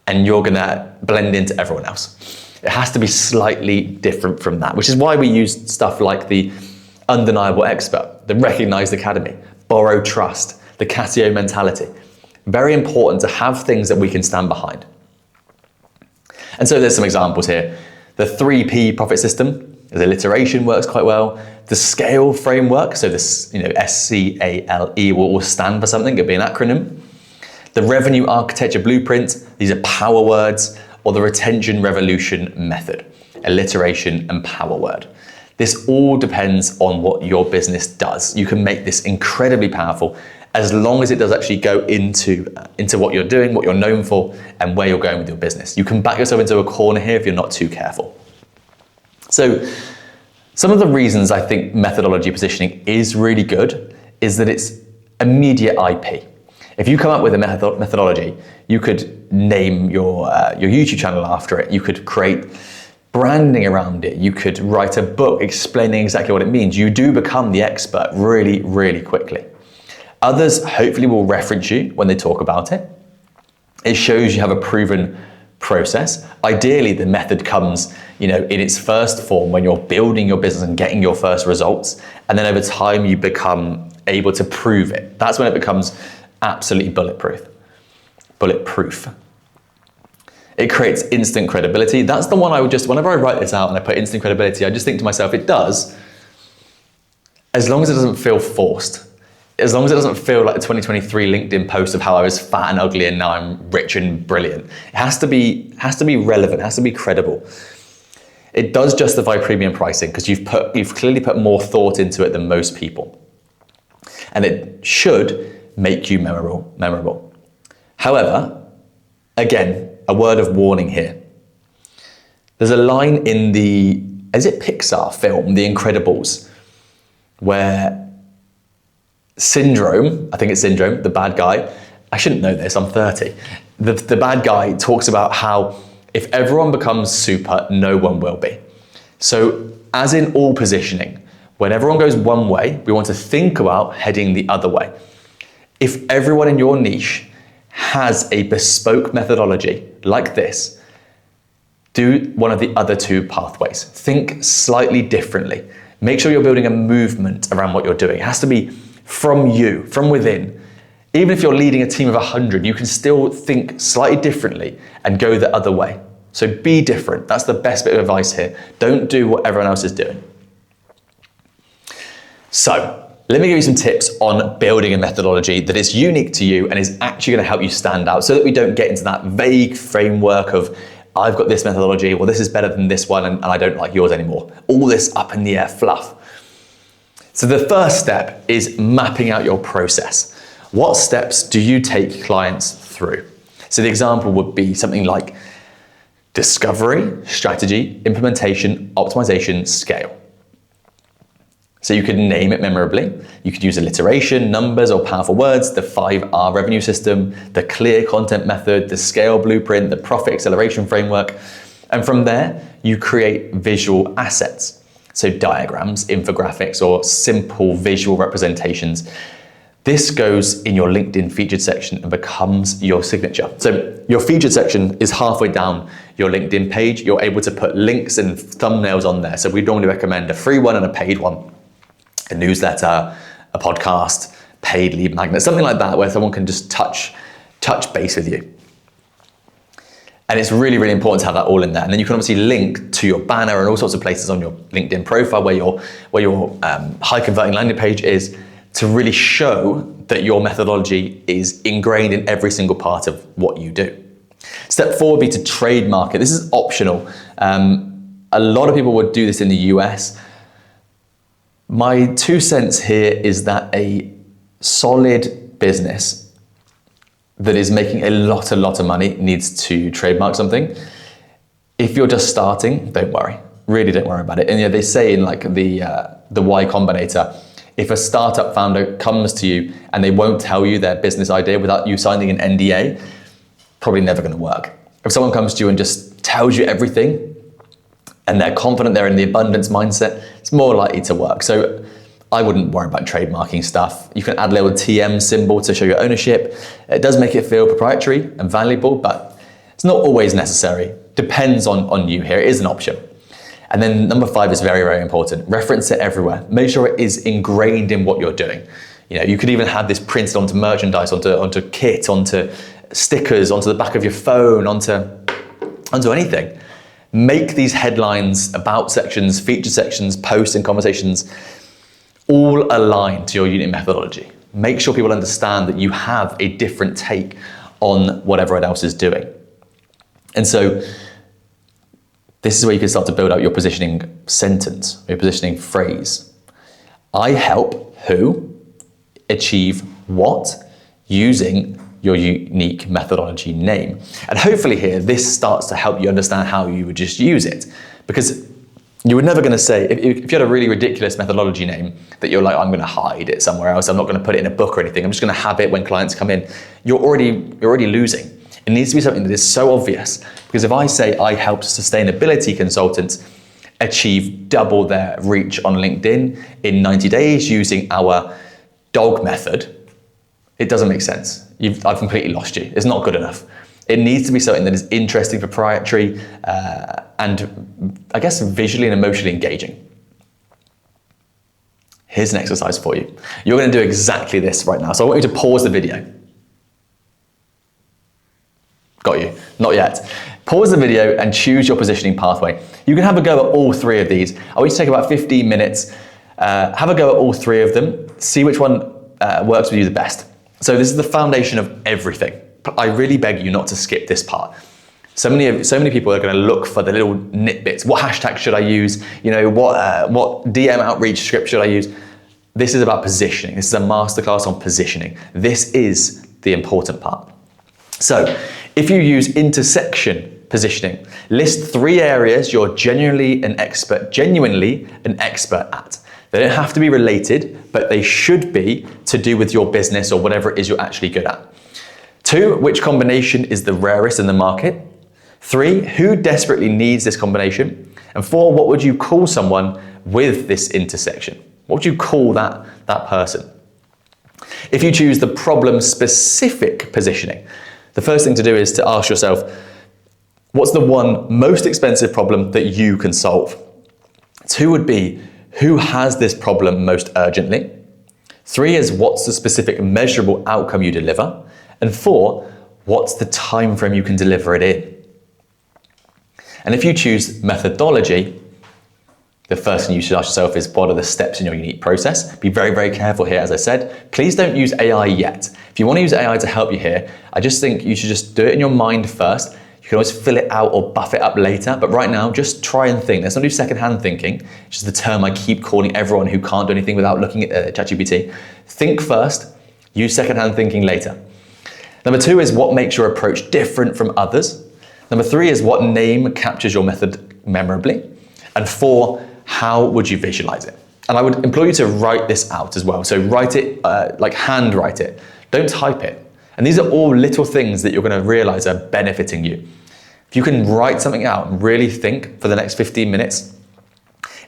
And you're going to blend into everyone else. It has to be slightly different from that, which is why we use stuff like the undeniable expert, the recognized academy, borrow trust, the Casio mentality. Very important to have things that we can stand behind. And so there's some examples here. The 3P profit system, the alliteration works quite well. The scale framework, so this SCALE will stand for something, it'll be an acronym. The revenue architecture blueprint, these are power words, or the retention revolution method, alliteration and power word. This all depends on what your business does. You can make this incredibly powerful as long as it does actually go into what you're doing, what you're known for, and where you're going with your business. You can back yourself into a corner here if you're not too careful. So some of the reasons I think methodology positioning is really good is that it's immediate IP. If you come up with a methodology, you could name your YouTube channel after it. You could create branding around it. You could write a book explaining exactly what it means. You do become the expert really, really quickly. Others hopefully will reference you when they talk about it. It shows you have a proven process. Ideally, the method comes, in its first form when you're building your business and getting your first results. And then over time, you become able to prove it. That's when it becomes absolutely bulletproof. It creates instant credibility. That's the one I would whenever I write this out and I put instant credibility, I just think to myself, it does, as long as it doesn't feel forced. As long as it doesn't feel like the 2023 LinkedIn post of how I was fat and ugly and now I'm rich and brilliant. It has to be relevant, it has to be credible. It does justify premium pricing because you've clearly put more thought into it than most people. And it should make you memorable. However, again, a word of warning here. There's a line in is it Pixar film, The Incredibles, where Syndrome, the bad guy, I shouldn't know this, I'm 30. The bad guy talks about how if everyone becomes super, no one will be. So as in all positioning, when everyone goes one way, we want to think about heading the other way. If everyone in your niche has a bespoke methodology like this, do one of the other two pathways. Think slightly differently. Make sure you're building a movement around what you're doing. It has to be from you, from within. Even if you're leading a team of 100, you can still think slightly differently and go the other way. So be different. That's the best bit of advice here. Don't do what everyone else is doing. So let me give you some tips on building a methodology that is unique to you and is actually going to help you stand out so that we don't get into that vague framework of I've got this methodology, well, this is better than this one and I don't like yours anymore. All this up in the air fluff. So the first step is mapping out your process. What steps do you take clients through? So the example would be something like discovery, strategy, implementation, optimization, scale. So you could name it memorably. You could use alliteration, numbers, or powerful words, the 5R revenue system, the clear content method, the scale blueprint, the profit acceleration framework. And from there, you create visual assets. So diagrams, infographics, or simple visual representations. This goes in your LinkedIn featured section and becomes your signature. So your featured section is halfway down your LinkedIn page. You're able to put links and thumbnails on there. So we normally recommend a free one and a paid one. A newsletter, a podcast, paid lead magnet, something like that where someone can just touch base with you. And it's really, really important to have that all in there. And then you can obviously link to your banner and all sorts of places on your LinkedIn profile where your high converting landing page is to really show that your methodology is ingrained in every single part of what you do. Step 4 would be to trademark it. This is optional. A lot of people would do this in the US. My 2 cents here is that a solid business that is making a lot of money needs to trademark something. If you're just starting, don't worry. Really don't worry about it. And they say in like the Y Combinator, if a startup founder comes to you and they won't tell you their business idea without you signing an NDA, probably never gonna work. If someone comes to you and just tells you everything and they're confident, they're in the abundance mindset, it's more likely to work. So I wouldn't worry about trademarking stuff. You can add a little TM symbol to show your ownership. It does make it feel proprietary and valuable, but it's not always necessary. Depends on you here. It is an option. And then number 5 is very, very important. Reference it everywhere. Make sure it is ingrained in what you're doing. You could even have this printed onto merchandise, onto kit, onto stickers, onto the back of your phone, onto anything. Make these headlines, about sections, feature sections, posts and conversations all aligned to your unit methodology. Make sure people understand that you have a different take on what everyone else is doing. And so this is where you can start to build out your positioning sentence, your positioning phrase. I help who achieve what using your unique methodology name. And hopefully here, this starts to help you understand how you would just use it. Because you were never going to say, if you had a really ridiculous methodology name that you're like, I'm going to hide it somewhere else, I'm not going to put it in a book or anything, I'm just going to have it when clients come in, you're already losing. It needs to be something that is so obvious. Because if I say I helped sustainability consultants achieve double their reach on LinkedIn in 90 days using our dog method, it doesn't make sense. I've completely lost you. It's not good enough. It needs to be something that is interesting, proprietary, and I guess visually and emotionally engaging. Here's an exercise for you. You're going to do exactly this right now. So I want you to pause the video. Got you? Not yet. Pause the video and choose your positioning pathway. You can have a go at all three of these. I want you to take about 15 minutes, have a go at all three of them, see which one works with you the best. So this is the foundation of everything. But I really beg you not to skip this part. So many people are going to look for the little nitbits. What hashtag should I use? You know, what DM outreach script should I use? This is about positioning. This is a masterclass on positioning. This is the important part. So if you use intersection positioning, list 3 areas you're genuinely an expert at. They don't have to be related, but they should be to do with your business or whatever it is you're actually good at. 2, which combination is the rarest in the market? 3, who desperately needs this combination? And 4, what would you call someone with this intersection? What would you call that person? If you choose the problem-specific positioning, the first thing to do is to ask yourself, what's the one most expensive problem that you can solve? 2 would be, who has this problem most urgently? 3 is, what's the specific measurable outcome you deliver? And 4, what's the time frame you can deliver it in? And if you choose methodology, the first thing you should ask yourself is, what are the steps in your unique process? Be very, very careful here, as I said. Please don't use AI yet. If you want to use AI to help you here, I just think you should just do it in your mind first. You can always fill it out or buff it up later, but right now, just try and think. Let's not do secondhand thinking, which is the term I keep calling everyone who can't do anything without looking at ChatGPT. Think first, use secondhand thinking later. Number 2 is, what makes your approach different from others? Number 3 is, what name captures your method memorably? And 4, how would you visualize it? And I would implore you to write this out as well. So write it, like handwrite it. Don't type it. And these are all little things that you're going to realize are benefiting you. If you can write something out and really think for the next 15 minutes,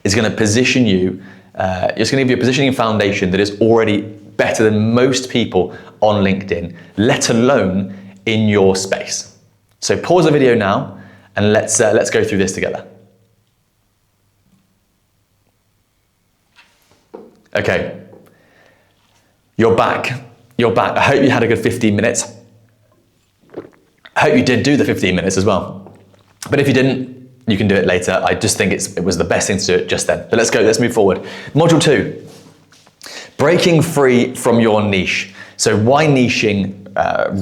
it's going to position you, it's going to give you a positioning foundation that is already better than most people on LinkedIn, let alone in your space. So pause the video now and let's go through this together. Okay, you're back. You're back. I hope you had a good 15 minutes. I hope you did do the 15 minutes as well. But if you didn't, you can do it later. I just think it was the best thing to do it just then. But let's go, let's move forward. Module 2, breaking free from your niche. So why niching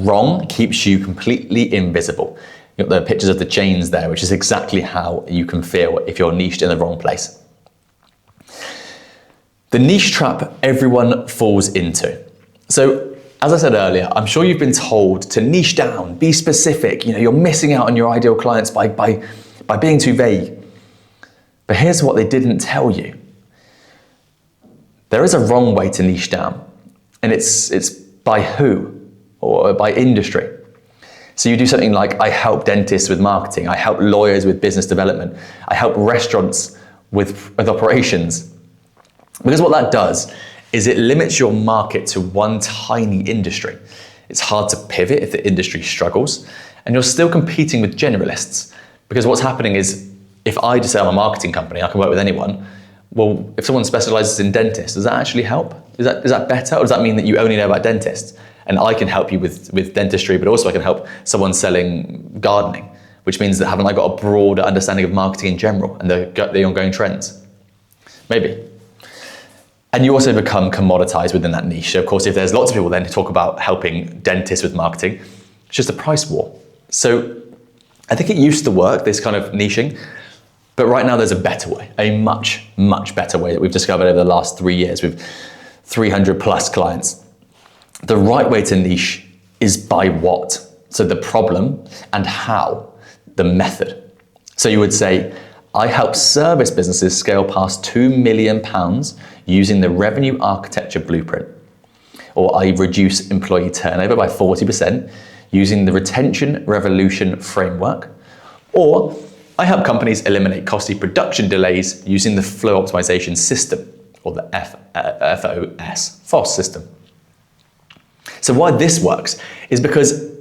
wrong keeps you completely invisible. You've got the pictures of the chains there, which is exactly how you can feel if you're niched in the wrong place. The niche trap everyone falls into. So, as I said earlier, I'm sure you've been told to niche down, be specific. You know, you're missing out on your ideal clients by being too vague. But here's what they didn't tell you. There is a wrong way to niche down, and it's by who or by industry. So you do something like, I help dentists with marketing, I help lawyers with business development, I help restaurants with operations. Because what that does is it limits your market to one tiny industry. It's hard to pivot if the industry struggles, and you're still competing with generalists. Because what's happening is, if I just say I'm a marketing company, I can work with anyone. Well, if someone specializes in dentists, does that actually help? Is that better? Or does that mean that you only know about dentists? And I can help you with dentistry, but also I can help someone selling gardening, which means that haven't I got a broader understanding of marketing in general and the ongoing trends? Maybe. And you also become commoditized within that niche. So of course, if there's lots of people then who talk about helping dentists with marketing, it's just a price war. So I think it used to work, this kind of niching, but right now there's a better way, a much, much better way that we've discovered over the last 3 years with 300 plus clients. The right way to niche is by what? So the problem, and how, the method. So you would say, I help service businesses scale past £2 million using the revenue architecture blueprint. Or I reduce employee turnover by 40% using the retention revolution framework. Or I help companies eliminate costly production delays using the flow optimization system, or the FOS system. So why this works is because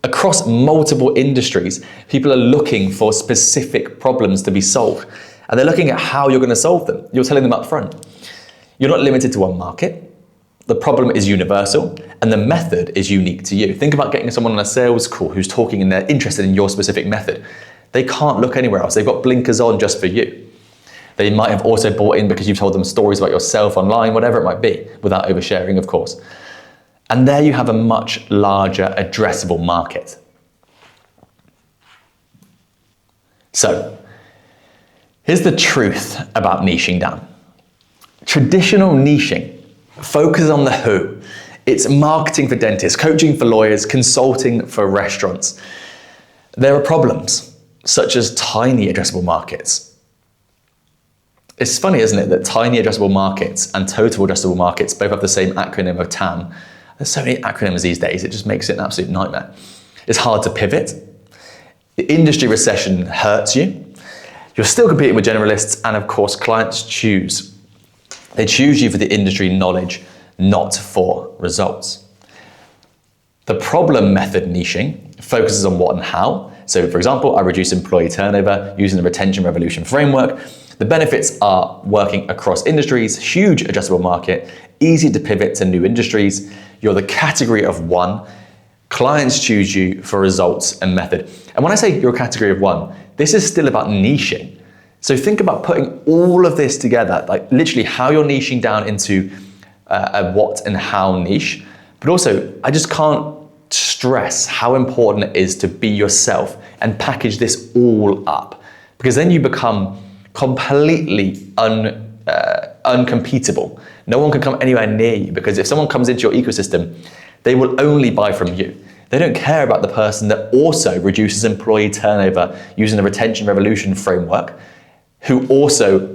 Across multiple industries, people are looking for specific problems to be solved. And they're looking at how you're going to solve them. You're telling them up front. You're not limited to one market. The problem is universal, and the method is unique to you. Think about getting someone on a sales call who's talking and they're interested in your specific method. They can't look anywhere else. They've got blinkers on just for you. They might have also bought in because you've told them stories about yourself online, whatever it might be, without oversharing, of course. And there you have a much larger addressable market. So, here's the truth about niching down. Traditional niching focuses on the who. It's marketing for dentists, coaching for lawyers, consulting for restaurants. There are problems, such as tiny addressable markets. It's funny, isn't it, that tiny addressable markets and total addressable markets both have the same acronym of TAM. There's so many acronyms these days, it just makes it an absolute nightmare. It's hard to pivot. The industry recession hurts you. You're still competing with generalists, and of course, clients choose. They choose you for the industry knowledge, not for results. The problem method niching focuses on what and how. So for example, I reduce employee turnover using the retention revolution framework. The benefits are working across industries, huge addressable market, easy to pivot to new industries. You're the category of one. Clients choose you for results and method. And when I say you're a category of one, this is still about niching. So think about putting all of this together, like literally how you're niching down into a what and how niche. But also, I just can't stress how important it is to be yourself and package this all up, because then you become completely uncompetable. No one can come anywhere near you, because if someone comes into your ecosystem, they will only buy from you. They don't care about the person that also reduces employee turnover using the retention revolution framework, who also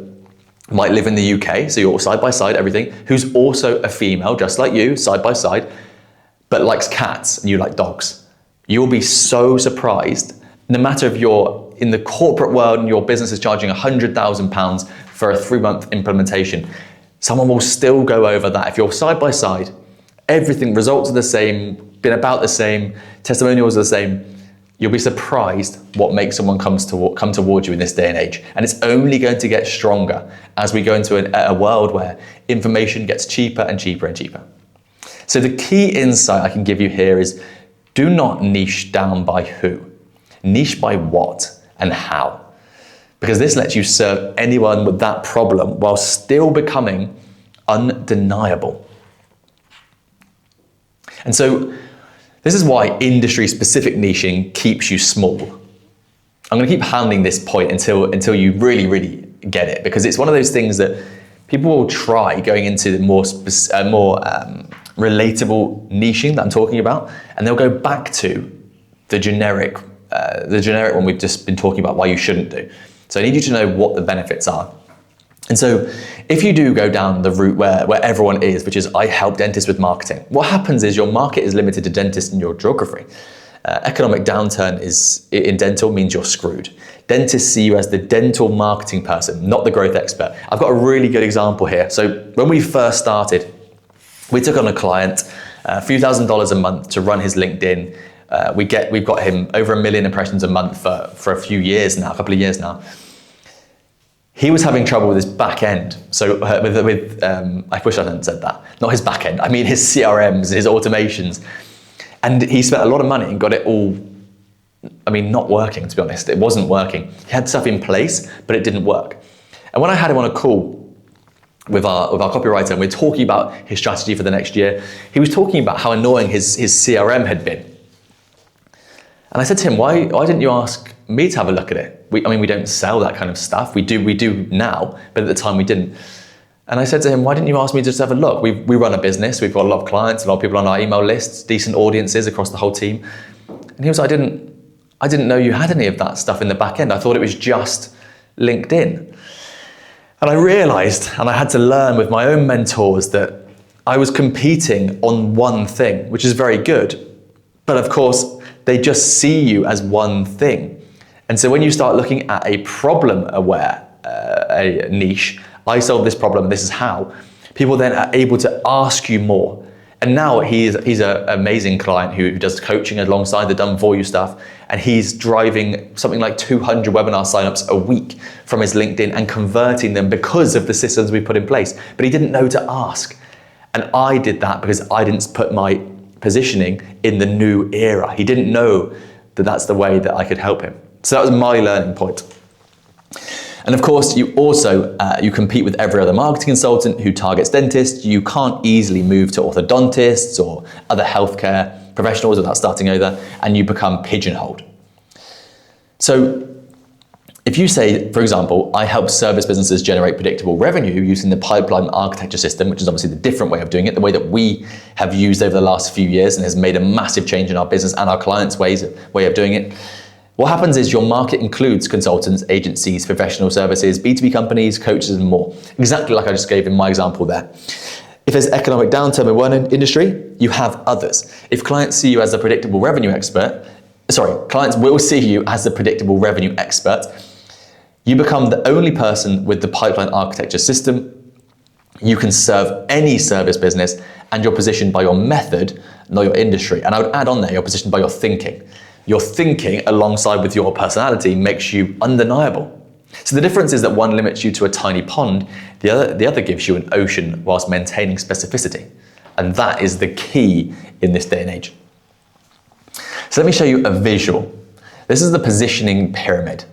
might live in the UK, so you're side by side, everything, who's also a female, just like you, side by side, but likes cats and you like dogs. You'll be so surprised, no matter if you're in the corporate world and your business is charging £100,000 for a 3-month implementation, someone will still go over that. If you're side by side, everything, results are the same, been about the same, testimonials are the same, you'll be surprised what makes someone come towards you in this day and age. And it's only going to get stronger as we go into a world where information gets cheaper and cheaper and cheaper. So the key insight I can give you here is, do not niche down by who, niche by what and how. Because this lets you serve anyone with that problem while still becoming undeniable. And so this is why industry-specific niching keeps you small. I'm going to keep hounding this point until you really, really get it, because it's one of those things that people will try going into the more relatable niching that I'm talking about, and they'll go back to the generic one we've just been talking about, why you shouldn't do. So I need you to know what the benefits are. And so if you do go down the route where everyone is, which is I help dentists with marketing, what happens is your market is limited to dentists in your geography. Economic downturn in dental means you're screwed. Dentists see you as the dental marketing person, not the growth expert. I've got a really good example here. So when we first started, we took on a client, a few $1,000s a month to run his LinkedIn. We've got him over 1 million impressions a month for a few years now, a couple of years now. He was having trouble with his back end. So I wish I hadn't said that. Not his back end, I mean his CRMs, his automations. And he spent a lot of money and got it all, not working, to be honest. It wasn't working. He had stuff in place, but it didn't work. And when I had him on a call with our copywriter, and we're talking about his strategy for the next year, he was talking about how annoying his CRM had been. And I said to him, why didn't you ask me to have a look at it? We don't sell that kind of stuff. We do now, but at the time we didn't. And I said to him, why didn't you ask me to just have a look? We run a business, we've got a lot of clients, a lot of people on our email lists, decent audiences across the whole team. And he was like, I didn't know you had any of that stuff in the back end. I thought it was just LinkedIn. And I realized, and I had to learn with my own mentors, that I was competing on one thing, which is very good. But of course, they just see you as one thing. And so when you start looking at a problem-aware a niche, I solve this problem, this is how, people then are able to ask you more And now he's an amazing client who does coaching alongside the done for you stuff. And he's driving something like 200 webinar signups a week from his LinkedIn and converting them because of the systems we put in place. But he didn't know to ask. And I did that because I didn't put my positioning in the new era. He didn't know that that's the way that I could help him. So that was my learning point. And of course, you also, you compete with every other marketing consultant who targets dentists. You can't easily move to orthodontists or other healthcare professionals without starting over, and you become pigeonholed. So if you say, for example, I help service businesses generate predictable revenue using the pipeline architecture system, which is obviously the different way of doing it, the way that we have used over the last few years and has made a massive change in our business and our clients' way of doing it. What happens is your market includes consultants, agencies, professional services, B2B companies, coaches, and more. Exactly like I just gave in my example there. If there's economic downturn in one industry, you have others. If clients see you as a predictable revenue expert, clients will see you as the predictable revenue expert. You become the only person with the pipeline architecture system. You can serve any service business, and you're positioned by your method, not your industry. And I would add on there, you're positioned by your thinking. Your thinking alongside with your personality makes you undeniable. So the difference is that one limits you to a tiny pond, the other gives you an ocean whilst maintaining specificity. And that is the key in this day and age. So let me show you a visual. This is the positioning pyramid.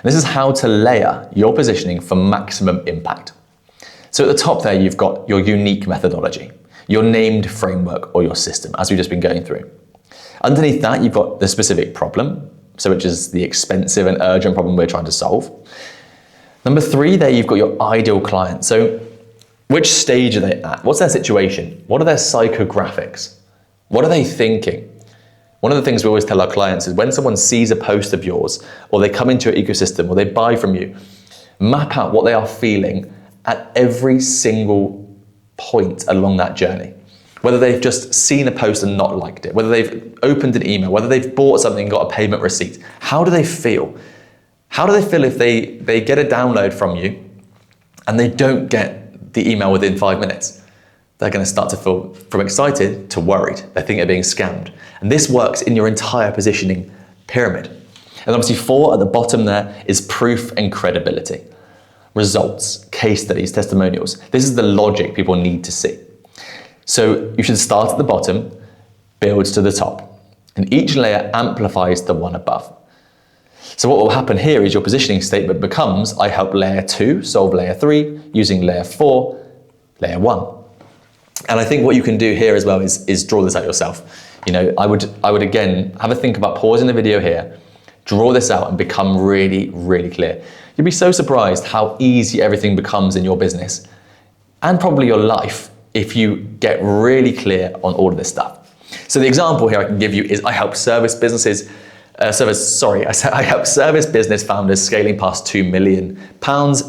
This is how to layer your positioning for maximum impact. So at the top there, you've got your unique methodology, your named framework or your system, as we've just been going through. Underneath that, you've got the specific problem, so which is the expensive and urgent problem we're trying to solve. Number 3, there you've got your ideal client. So which stage are they at? What's their situation? What are their psychographics? What are they thinking? One of the things we always tell our clients is when someone sees a post of yours, or they come into your ecosystem, or they buy from you, map out what they are feeling at every single point along that journey. Whether they've just seen a post and not liked it, whether they've opened an email, whether they've bought something and got a payment receipt. How do they feel? How do they feel if they get a download from you and they don't get the email within 5 minutes? They're going to start to feel from excited to worried. They think they're being scammed. And this works in your entire positioning pyramid. And obviously 4 at the bottom there is proof and credibility. Results, case studies, testimonials. This is the logic people need to see. So you should start at the bottom, build to the top, and each layer amplifies the one above. So what will happen here is your positioning statement becomes, I help layer 2 solve layer 3 using layer 4, layer 1. And I think what you can do here as well is draw this out yourself. You know, I would again have a think about pausing the video here, draw this out and become really, really clear. You'll be so surprised how easy everything becomes in your business and probably your life if you get really clear on all of this stuff. So the example here I can give you is I help service businesses, I help service business founders scaling past £2 million,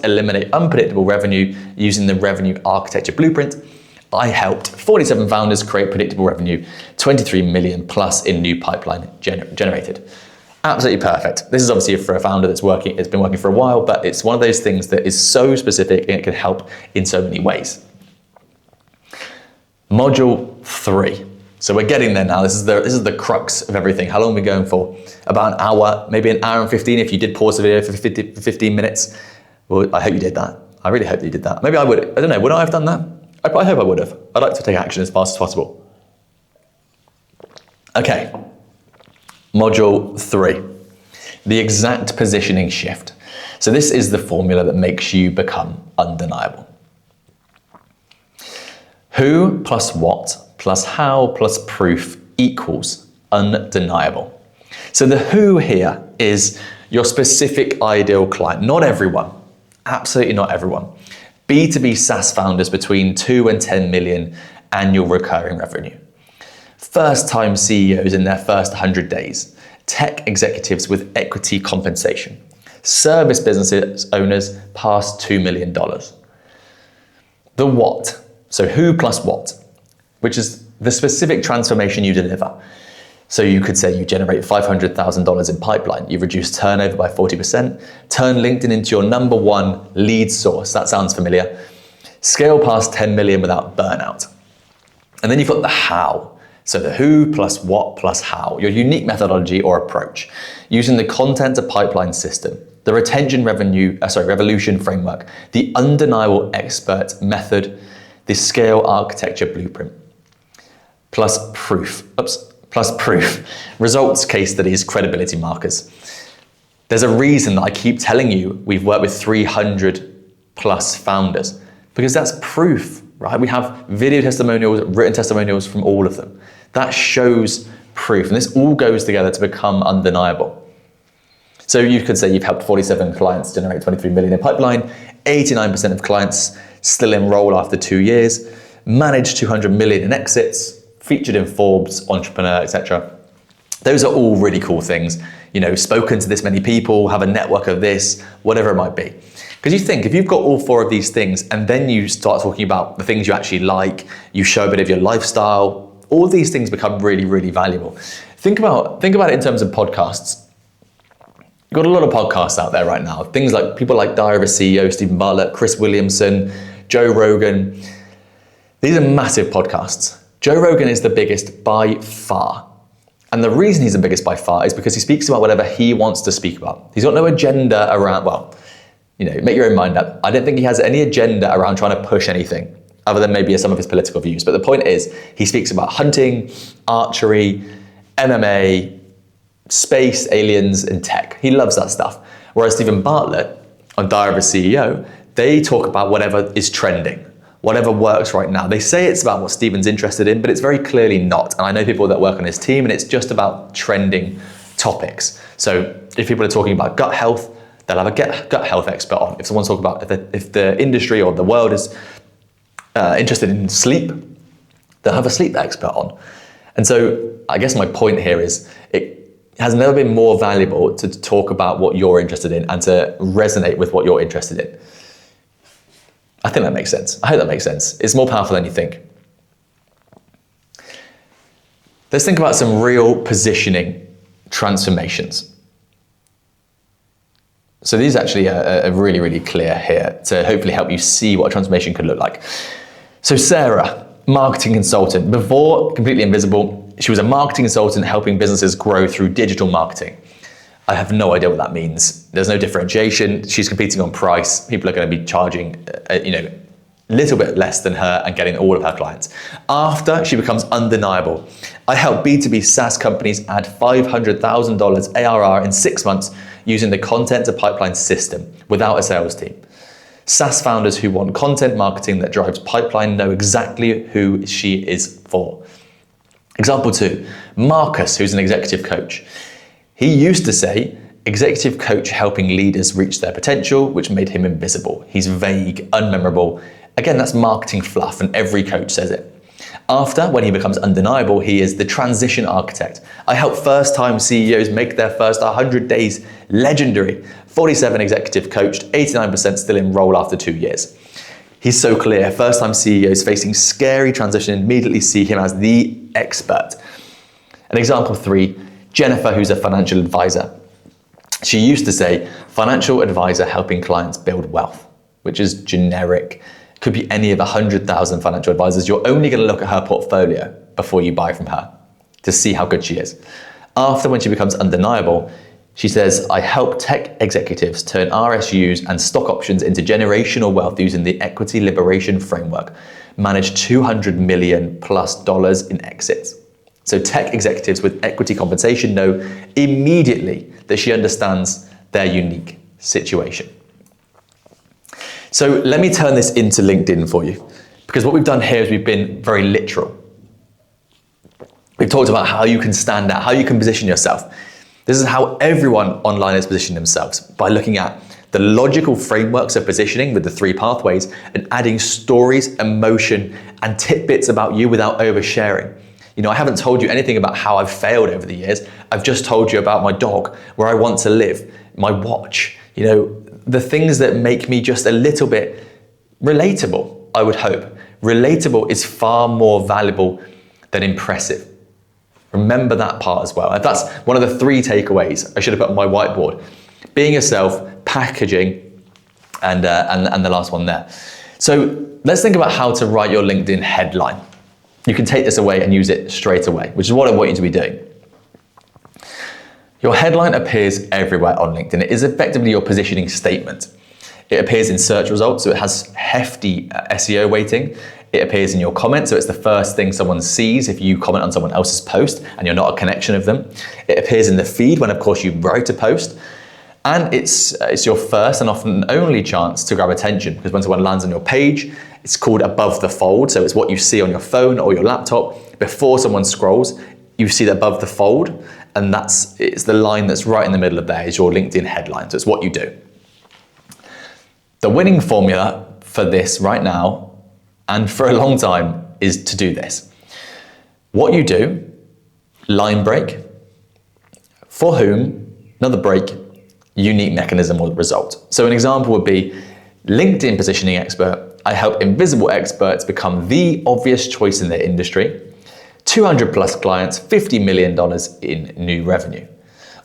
eliminate unpredictable revenue using the revenue architecture blueprint. I helped 47 founders create predictable revenue, 23 million plus in new pipeline generated. Absolutely perfect. This is obviously for a founder it's been working for a while, but it's one of those things that is so specific and it can help in so many ways. Module 3. So we're getting there now. This is the crux of everything. How long are we going for? About an hour, maybe an hour and 15 if you did pause the video for 15 minutes. Well, I hope you did that. I really hope that you did that. Maybe I would. I don't know. Would I have done that? I hope I would have. I'd like to take action as fast as possible. Okay. Module 3. The exact positioning shift. So this is the formula that makes you become undeniable. Who plus what plus how plus proof equals undeniable. So the who here is your specific ideal client. Not everyone, absolutely not everyone. B2B SaaS founders between 2 and 10 million annual recurring revenue. First-time CEOs in their first 100 days. Tech executives with equity compensation. Service business owners past $2 million. The what. So who plus what, which is the specific transformation you deliver. So you could say you generate $500,000 in pipeline, you've reduced turnover by 40%, turn LinkedIn into your number 1 lead source, that sounds familiar, scale past 10 million without burnout. And then you've got the how. So the who plus what plus how, your unique methodology or approach, using the content to pipeline system, the revolution framework, the undeniable expert method, the scale architecture blueprint, plus proof, results, case studies, credibility markers. There's a reason that I keep telling you we've worked with 300 plus founders, because that's proof, right? We have video testimonials, written testimonials from all of them. That shows proof, and this all goes together to become undeniable. So you could say you've helped 47 clients generate 23 million in pipeline, 89% of clients still enroll after 2 years, managed 200 million in exits, featured in Forbes, Entrepreneur, etc. Those are all really cool things. You know, spoken to this many people, have a network of this, whatever it might be. Because you think, if you've got all 4 of these things and then you start talking about the things you actually like, you show a bit of your lifestyle, all these things become really, really valuable. Think about it in terms of podcasts. You've got a lot of podcasts out there right now. Things like people like Diary of a CEO, Stephen Bartlett, Chris Williamson, Joe Rogan. These are massive podcasts. Joe Rogan is the biggest by far. And the reason he's the biggest by far is because he speaks about whatever he wants to speak about. He's got no agenda around, well, you know, make your own mind up. I don't think he has any agenda around trying to push anything other than maybe some of his political views. But the point is, he speaks about hunting, archery, MMA, space, aliens, and tech. He loves that stuff. Whereas Stephen Bartlett on Diary of a CEO, they talk about whatever is trending, whatever works right now. They say it's about what Stephen's interested in, but it's very clearly not. And I know people that work on his team, and it's just about trending topics. So if people are talking about gut health, they'll have a gut health expert on. If someone's talking about if the industry or the world is interested in sleep, they'll have a sleep expert on. And so I guess my point here is it has never been more valuable to talk about what you're interested in and to resonate with what you're interested in. I think that makes sense. I hope that makes sense. It's more powerful than you think. Let's think about some real positioning transformations. So these actually are really, really clear here to hopefully help you see what a transformation could look like. So Sarah, marketing consultant. Before Completely Invisible, she was a marketing consultant helping businesses grow through digital marketing. I have no idea what that means. There's no differentiation. She's competing on price. People are going to be charging, a little bit less than her and getting all of her clients. After, she becomes undeniable. I help B2B SaaS companies add $500,000 ARR in 6 months using the content to pipeline system without a sales team. SaaS founders who want content marketing that drives pipeline know exactly who she is for. Example 2, Marcus, who's an executive coach. He used to say, executive coach helping leaders reach their potential, which made him invisible. He's vague, unmemorable. Again, that's marketing fluff, and every coach says it. After, when he becomes undeniable, he is the transition architect. I help first-time CEOs make their first 100 days legendary. 47 executive coached, 89% still enroll after 2 years. He's so clear. First-time CEOs facing scary transition immediately see him as the expert. And example 3, Jennifer, who's a financial advisor. She used to say, financial advisor helping clients build wealth, which is generic. Could be any of 100,000 financial advisors. You're only going to look at her portfolio before you buy from her to see how good she is. After, when she becomes undeniable, she says, I help tech executives turn RSUs and stock options into generational wealth using the equity liberation framework, manage $200 million plus in exits. So tech executives with equity compensation know immediately that she understands their unique situation. So let me turn this into LinkedIn for you, because what we've done here is we've been very literal. We've talked about how you can stand out, how you can position yourself. This is how everyone online is positioning themselves, by looking at the logical frameworks of positioning with the 3 pathways and adding stories, emotion, and tidbits about you without oversharing. You know, I haven't told you anything about how I've failed over the years. I've just told you about my dog, where I want to live, my watch, you know, the things that make me just a little bit relatable, I would hope. Relatable is far more valuable than impressive. Remember that part as well. That's one of the 3 takeaways I should have put on my whiteboard. Being yourself, packaging, and the last one there. So let's think about how to write your LinkedIn headline. You can take this away and use it straight away, which is what I want you to be doing. Your headline appears everywhere on LinkedIn. It is effectively your positioning statement. It appears in search results, so it has hefty SEO weighting. It appears in your comments, so it's the first thing someone sees if you comment on someone else's post and you're not a connection of them. It appears in the feed when, of course, you write a post. And it's your first and often only chance to grab attention, because when someone lands on your page, it's called above the fold. So it's what you see on your phone or your laptop. Before someone scrolls, you see that above the fold, and it's the line that's right in the middle of there is your LinkedIn headline. So it's what you do. The winning formula for this right now, and for a long time, is to do this. What you do, line break, for whom, another break, unique mechanism or result. So an example would be LinkedIn positioning expert. I help invisible experts become the obvious choice in their industry. 200 plus clients, $50 million in new revenue.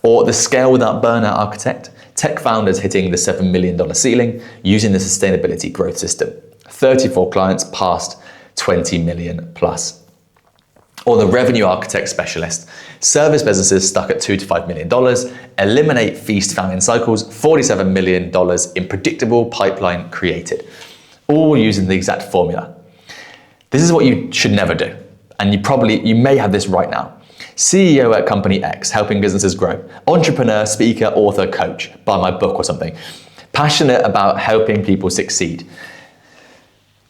Or the scale without burnout architect. Tech founders hitting the $7 million ceiling using the sustainability growth system. 34 clients past 20 million plus. Or the revenue architect specialist. Service businesses stuck at $2 to $5 million, eliminate feast famine cycles, $47 million in predictable pipeline created. All using the exact formula. This is what you should never do. And you may have this right now. CEO at company X, helping businesses grow. Entrepreneur, speaker, author, coach. Buy my book or something. Passionate about helping people succeed.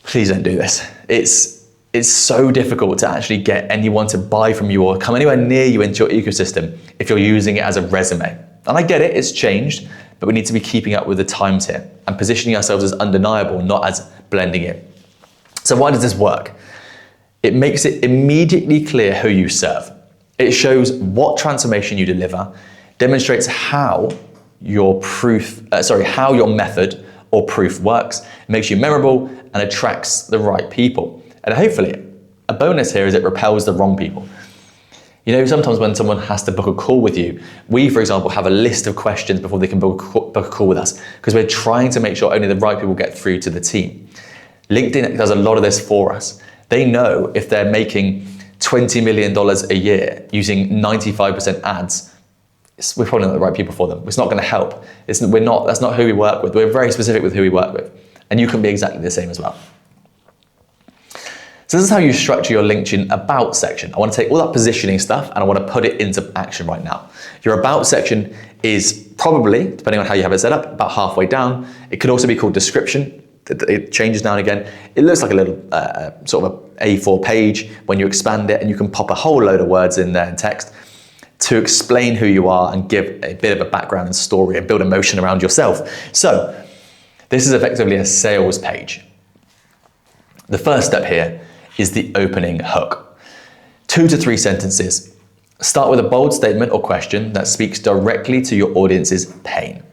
Please don't do this. It's so difficult to actually get anyone to buy from you or come anywhere near you into your ecosystem if you're using it as a resume. And I get it, it's changed, but we need to be keeping up with the times here and positioning ourselves as undeniable, not as blending in. So why does this work? It makes it immediately clear who you serve. It shows what transformation you deliver, demonstrates how your method or proof works, makes you memorable and attracts the right people. And hopefully, a bonus here is it repels the wrong people. You know, sometimes when someone has to book a call with you, we, for example, have a list of questions before they can book a call with us, because we're trying to make sure only the right people get through to the team. LinkedIn does a lot of this for us. They know if they're making $20 million a year using 95% ads, we're probably not the right people for them. It's not going to help. That's not who we work with. We're very specific with who we work with. And you can be exactly the same as well. So this is how you structure your LinkedIn About section. I want to take all that positioning stuff and I want to put it into action right now. Your About section is probably, depending on how you have it set up, about halfway down. It could also be called Description. It changes now and again. It looks like a little sort of a A4 page when you expand it, and you can pop a whole load of words in there in text to explain who you are and give a bit of a background and story and build emotion around yourself. So this is effectively a sales page. The first step here is the opening hook. 2 to 3 sentences. Start with a bold statement or question that speaks directly to your audience's pain.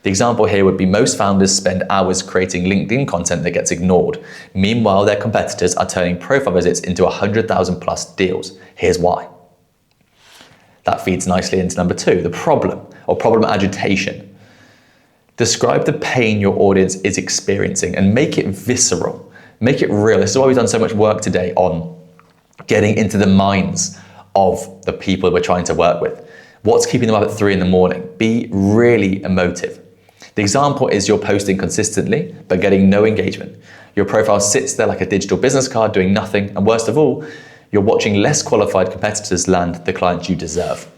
The example here would be most founders spend hours creating LinkedIn content that gets ignored. Meanwhile, their competitors are turning profile visits into 100,000 plus deals. Here's why. That feeds nicely into number 2, the problem or problem agitation. Describe the pain your audience is experiencing and make it visceral. Make it real. This is why we've done so much work today on getting into the minds of the people we're trying to work with. What's keeping them up at 3 in the morning? Be really emotive. The example is you're posting consistently, but getting no engagement. Your profile sits there like a digital business card doing nothing. And worst of all, you're watching less qualified competitors land the clients you deserve.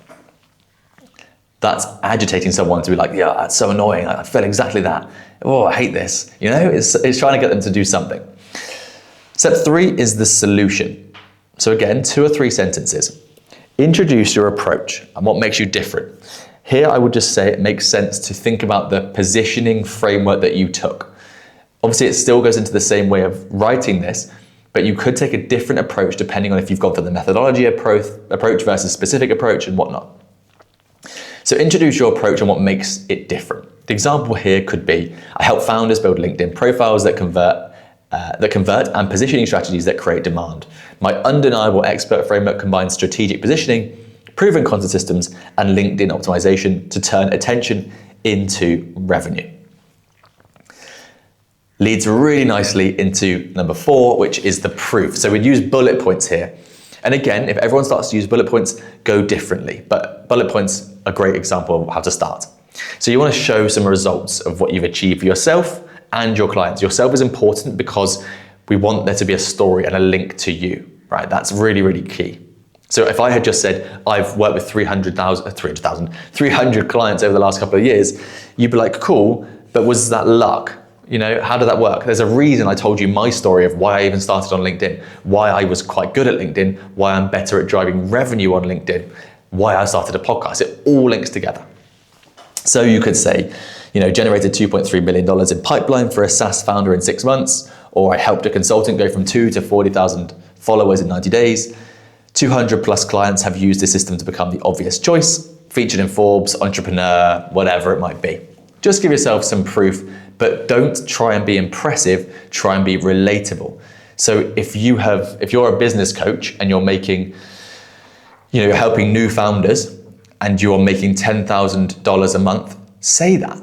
That's agitating someone to be like, yeah, that's so annoying. I feel exactly that. Oh, I hate this. You know, it's trying to get them to do something. Step 3 is the solution. So again, 2 or 3 sentences. Introduce your approach and what makes you different. Here, I would just say it makes sense to think about the positioning framework that you took. Obviously, it still goes into the same way of writing this, but you could take a different approach depending on if you've gone for the methodology approach versus specific approach and whatnot. So introduce your approach and what makes it different. The example here could be, I help founders build LinkedIn profiles that convert and positioning strategies that create demand. My undeniable expert framework combines strategic positioning, proven content systems, and LinkedIn optimization to turn attention into revenue. Leads really nicely into number 4, which is the proof. So we'd use bullet points here. And again, if everyone starts to use bullet points, go differently. But bullet points are a great example of how to start. So you want to show some results of what you've achieved for yourself and your clients. Yourself is important because we want there to be a story and a link to you, right? That's really, really key. So if I had just said, I've worked with 300 clients over the last couple of years, you'd be like, cool, but was that luck? You know, how did that work? There's a reason I told you my story of why I even started on LinkedIn, why I was quite good at LinkedIn, why I'm better at driving revenue on LinkedIn, why I started a podcast. It all links together. So you could say, you know, generated $2.3 million in pipeline for a SaaS founder in 6 months, or I helped a consultant go from 2 to 40,000 followers in 90 days. 200 plus clients have used this system to become the obvious choice, featured in Forbes, Entrepreneur, whatever it might be. Just give yourself some proof, but don't try and be impressive, try and be relatable. So if you're a business coach and you're making, you know, you're helping new founders and you're making $10,000 a month, say that.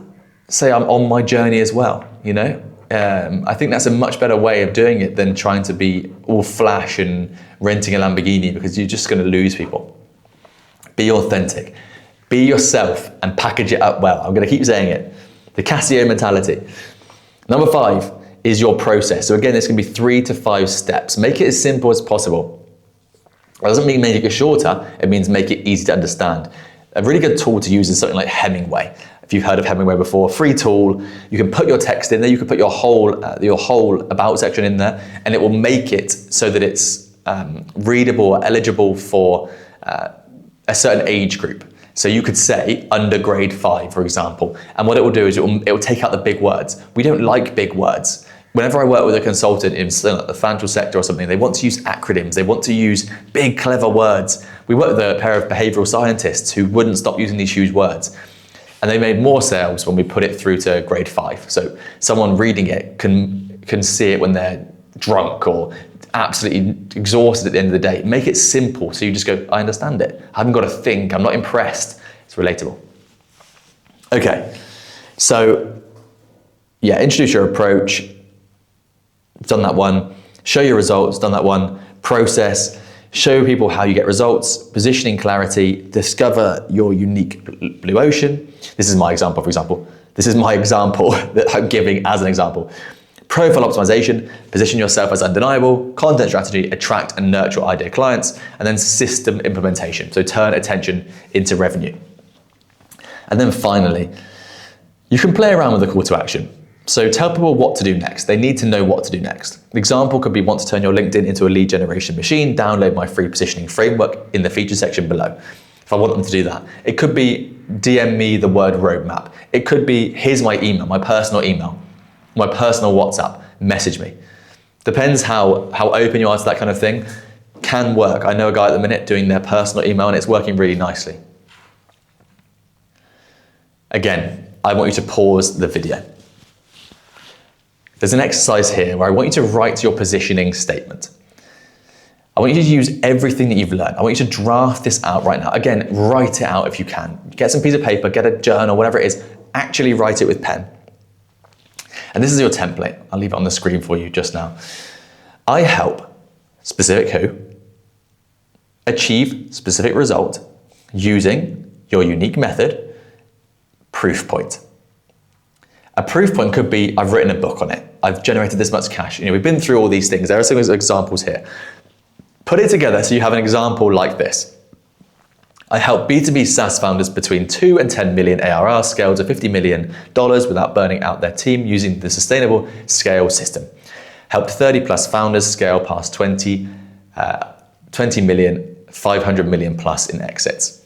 Say I'm on my journey as well, you know? I think that's a much better way of doing it than trying to be all flash and renting a Lamborghini, because you're just going to lose people. Be authentic. Be yourself and package it up well. I'm going to keep saying it. The Casio mentality. Number 5 is your process. So again, it's going to be 3 to 5 steps. Make it as simple as possible. That doesn't mean make it shorter. It means make it easy to understand. A really good tool to use is something like Hemingway. If you've heard of Hemingway before, free tool. You can put your text in there. You can put your whole about section in there, and it will make it so that it's readable or eligible for a certain age group. So you could say under grade 5, for example, and what it will do is it will take out the big words. We don't like big words. Whenever I work with a consultant in the financial sector or something, they want to use acronyms, they want to use big, clever words. We work with a pair of behavioral scientists who wouldn't stop using these huge words. And they made more sales when we put it through to grade 5. So someone reading it can see it when they're drunk or absolutely exhausted at the end of the day. Make it simple so you just go, I understand it. I haven't got to think, I'm not impressed. It's relatable. Okay, so yeah, introduce your approach. Done that one. Show your results. Done that one. Process. Show people how you get results. Positioning clarity. Discover your unique blue ocean. This is my example, for example. This is my example that I'm giving as an example. Profile optimization, position yourself as undeniable. Content strategy, attract and nurture ideal clients. And then system implementation, so turn attention into revenue. And then finally, you can play around with the call to action. So tell people what to do next. They need to know what to do next. The example could be want to turn your LinkedIn into a lead generation machine, download my free positioning framework in the feature section below. If I want them to do that. It could be DM me the word roadmap. It could be here's my email, my personal email. My personal WhatsApp, message me. Depends how open you are to that kind of thing. Can work. I know a guy at the minute doing their personal email and it's working really nicely. Again, I want you to pause the video. There's an exercise here where I want you to write your positioning statement. I want you to use everything that you've learned. I want you to draft this out right now. Again, write it out if you can. Get some piece of paper, get a journal, whatever it is. Actually write it with pen. And this is your template. I'll leave it on the screen for you just now. I help specific who achieve specific result using your unique method, proof point. A proof point could be, I've written a book on it. I've generated this much cash. You know, we've been through all these things. There are some examples here. Put it together so you have an example like this. I help B2B SaaS founders between 2 and 10 million ARR scale to $50 million without burning out their team using the sustainable scale system. Helped 30 plus founders scale past 20 million, 500 million plus in exits.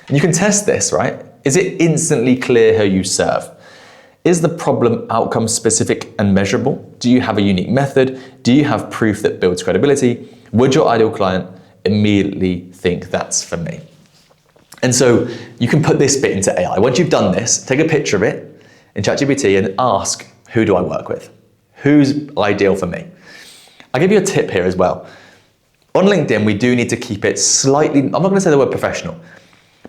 And you can test this, right? Is it instantly clear who you serve? Is the problem outcome specific and measurable? Do you have a unique method? Do you have proof that builds credibility? Would your ideal client immediately think that's for me? And so you can put this bit into AI. Once you've done this, take a picture of it in ChatGPT and ask, who do I work with? Who's ideal for me? I'll give you a tip here as well. On LinkedIn, we do need to keep it slightly, I'm not going to say the word professional,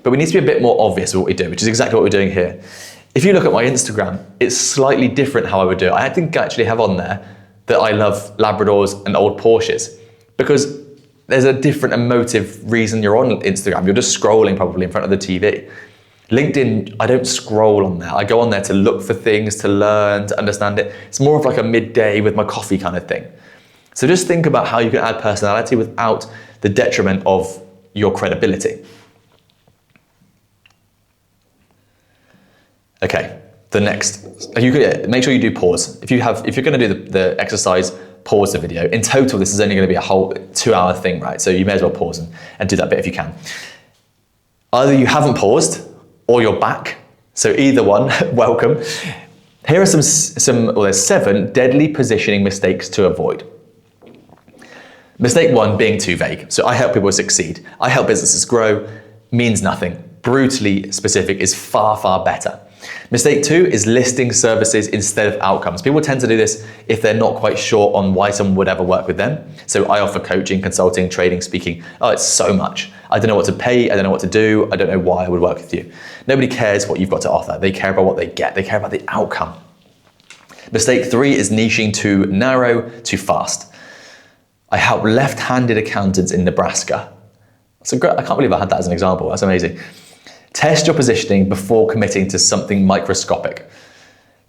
but we need to be a bit more obvious with what we do, which is exactly what we're doing here. If you look at my Instagram, it's slightly different how I would do it. I think I actually have on there that I love Labradors and old Porsches, because there's a different emotive reason you're on Instagram. You're just scrolling probably in front of the TV. LinkedIn, I don't scroll on there. I go on there to look for things, to learn, to understand it. It's more of like a midday with my coffee kind of thing. So just think about how you can add personality without the detriment of your credibility. Okay, the next, make sure you do pause. If you're going to do the exercise, pause the video. In total, this is only going to be a whole 2-hour thing, right? So you may as well pause and do that bit if you can. Either you haven't paused or you're back. So either one, welcome. Here are there's 7 deadly positioning mistakes to avoid. Mistake 1, being too vague. So I help people succeed. I help businesses grow means nothing. Brutally specific is far, far better. Mistake 2 is listing services instead of outcomes. People tend to do this if they're not quite sure on why someone would ever work with them. So I offer coaching, consulting, trading, speaking. Oh, it's so much. I don't know what to pay. I don't know what to do. I don't know why I would work with you. Nobody cares what you've got to offer. They care about what they get. They care about the outcome. Mistake 3 is niching too narrow, too fast. I help left-handed accountants in Nebraska. I can't believe I had that as an example. That's amazing. Test your positioning before committing to something microscopic.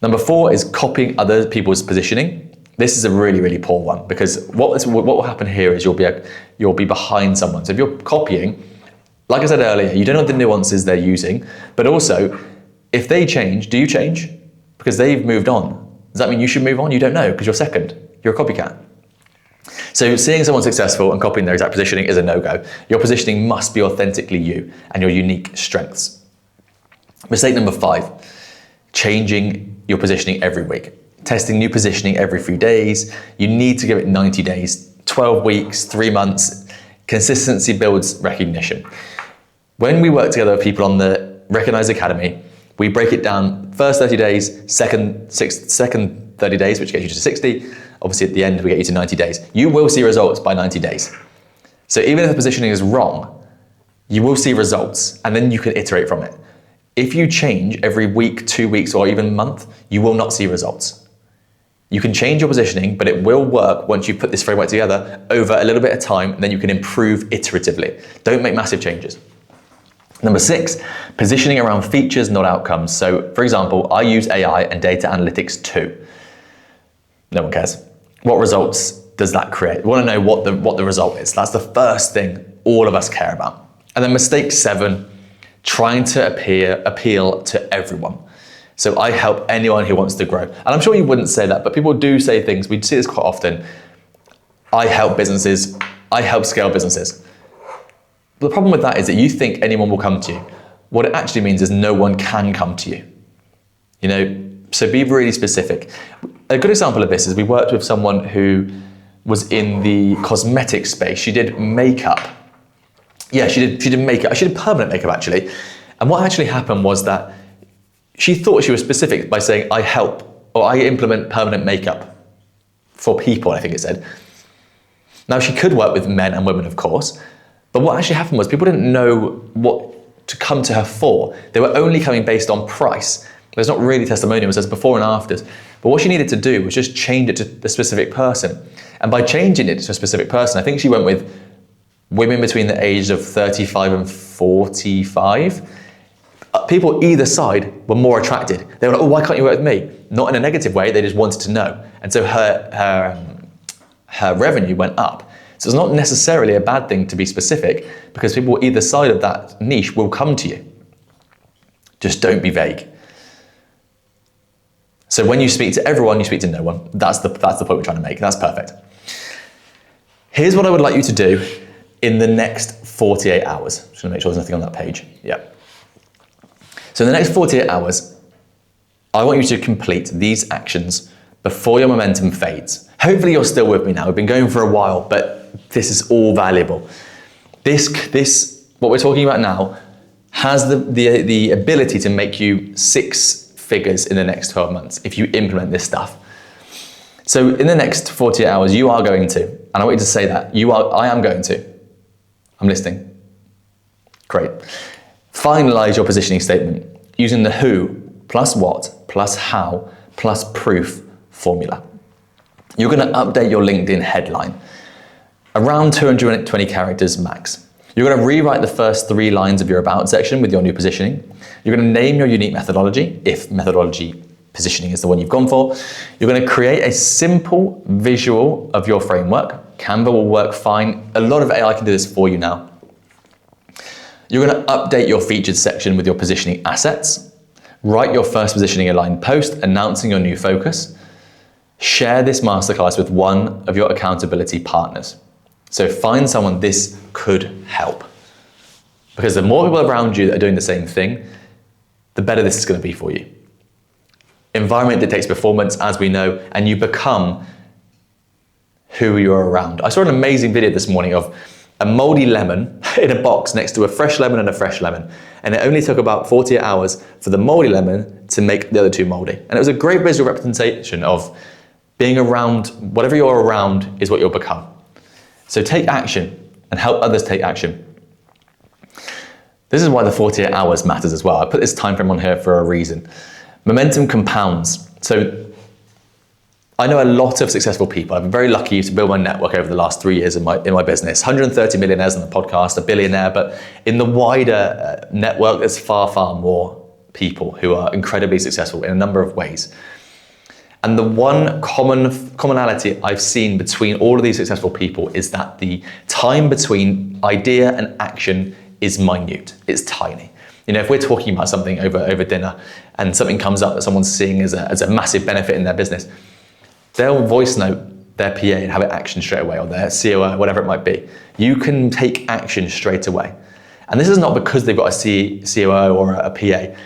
Number 4 is copying other people's positioning. This is a really, really poor one, because what will happen here is you'll be behind someone. So if you're copying, like I said earlier, you don't know the nuances they're using, but also if they change, do you change? Because they've moved on. Does that mean you should move on? You don't know because you're second. You're a copycat. So seeing someone successful and copying their exact positioning is a no-go. Your positioning must be authentically you and your unique strengths. Mistake number 5, changing your positioning every week. Testing new positioning every few days. You need to give it 90 days, 12 weeks, 3 months. Consistency builds recognition. When we work together with people on the Recognize Academy, we break it down first 30 days, second 30 days, which gets you to 60. Obviously at the end, we get you to 90 days. You will see results by 90 days. So even if the positioning is wrong, you will see results and then you can iterate from it. If you change every week, 2 weeks, or even month, you will not see results. You can change your positioning, but it will work once you put this framework together over a little bit of time, and then you can improve iteratively. Don't make massive changes. Number 6, positioning around features, not outcomes. So for example, I use AI and data analytics too. No one cares. What results does that create? We want to know what the result is. That's the first thing all of us care about. And then mistake 7, trying to appeal to everyone. So I help anyone who wants to grow. And I'm sure you wouldn't say that, but people do say things. We see this quite often. I help businesses. I help scale businesses. The problem with that is that you think anyone will come to you. What it actually means is no one can come to you. You know, so be really specific. A good example of this is we worked with someone who was in the cosmetic space. She did makeup. Yeah, she did makeup. She did permanent makeup actually. And what actually happened was that she thought she was specific by saying, I help, or I implement permanent makeup for people, I think it said. Now she could work with men and women, of course, but what actually happened was people didn't know what to come to her for. They were only coming based on price. There's not really testimonials, there's before and afters. But what she needed to do was just change it to the specific person. And by changing it to a specific person, I think she went with women between the ages of 35 and 45. People either side were more attracted. They were like, oh, why can't you work with me? Not in a negative way, they just wanted to know. And so her revenue went up. So it's not necessarily a bad thing to be specific, because people either side of that niche will come to you. Just don't be vague. So when you speak to everyone, you speak to no one. That's the point we're trying to make. That's perfect. Here's what I would like you to do in the next 48 hours. Just gonna make sure there's nothing on that page. Yeah. So in the next 48 hours, I want you to complete these actions before your momentum fades. Hopefully you're still with me now. We've been going for a while, but this is all valuable. This what we're talking about now has the ability to make you 6 figures in the next 12 months if you implement this stuff. So in the next 48 hours, you are going to, and I want you to say that, I am going to. I'm listening. Great. Finalize your positioning statement using the who, plus what, plus how, plus proof formula. You're going to update your LinkedIn headline, around 220 characters max. You're going to rewrite the first 3 lines of your about section with your new positioning. You're going to name your unique methodology, if methodology positioning is the one you've gone for. You're going to create a simple visual of your framework. Canva will work fine. A lot of AI can do this for you now. You're going to update your featured section with your positioning assets. Write your first positioning aligned post announcing your new focus. Share this masterclass with one of your accountability partners. So find someone this could help. Because the more people around you that are doing the same thing, the better this is going to be for you. Environment dictates performance, as we know, and you become who you're around. I saw an amazing video this morning of a moldy lemon in a box next to a fresh lemon and a fresh lemon. And it only took about 48 hours for the moldy lemon to make the other 2 moldy. And it was a great visual representation of being around, whatever you're around is what you'll become. So take action and help others take action. This is why the 48 hours matters as well. I put this time frame on here for a reason. Momentum compounds. So I know a lot of successful people. I've been very lucky to build my network over the last 3 years in my business. 130 millionaires on the podcast, a billionaire, but in the wider network, there's far, far more people who are incredibly successful in a number of ways. And the one commonality I've seen between all of these successful people is that the time between idea and action is minute. It's tiny. You know, if we're talking about something over dinner and something comes up that someone's seeing as a massive benefit in their business, they'll voice note their PA and have it action straight away, or their COO, whatever it might be. You can take action straight away. And this is not because they've got a COO or a PA.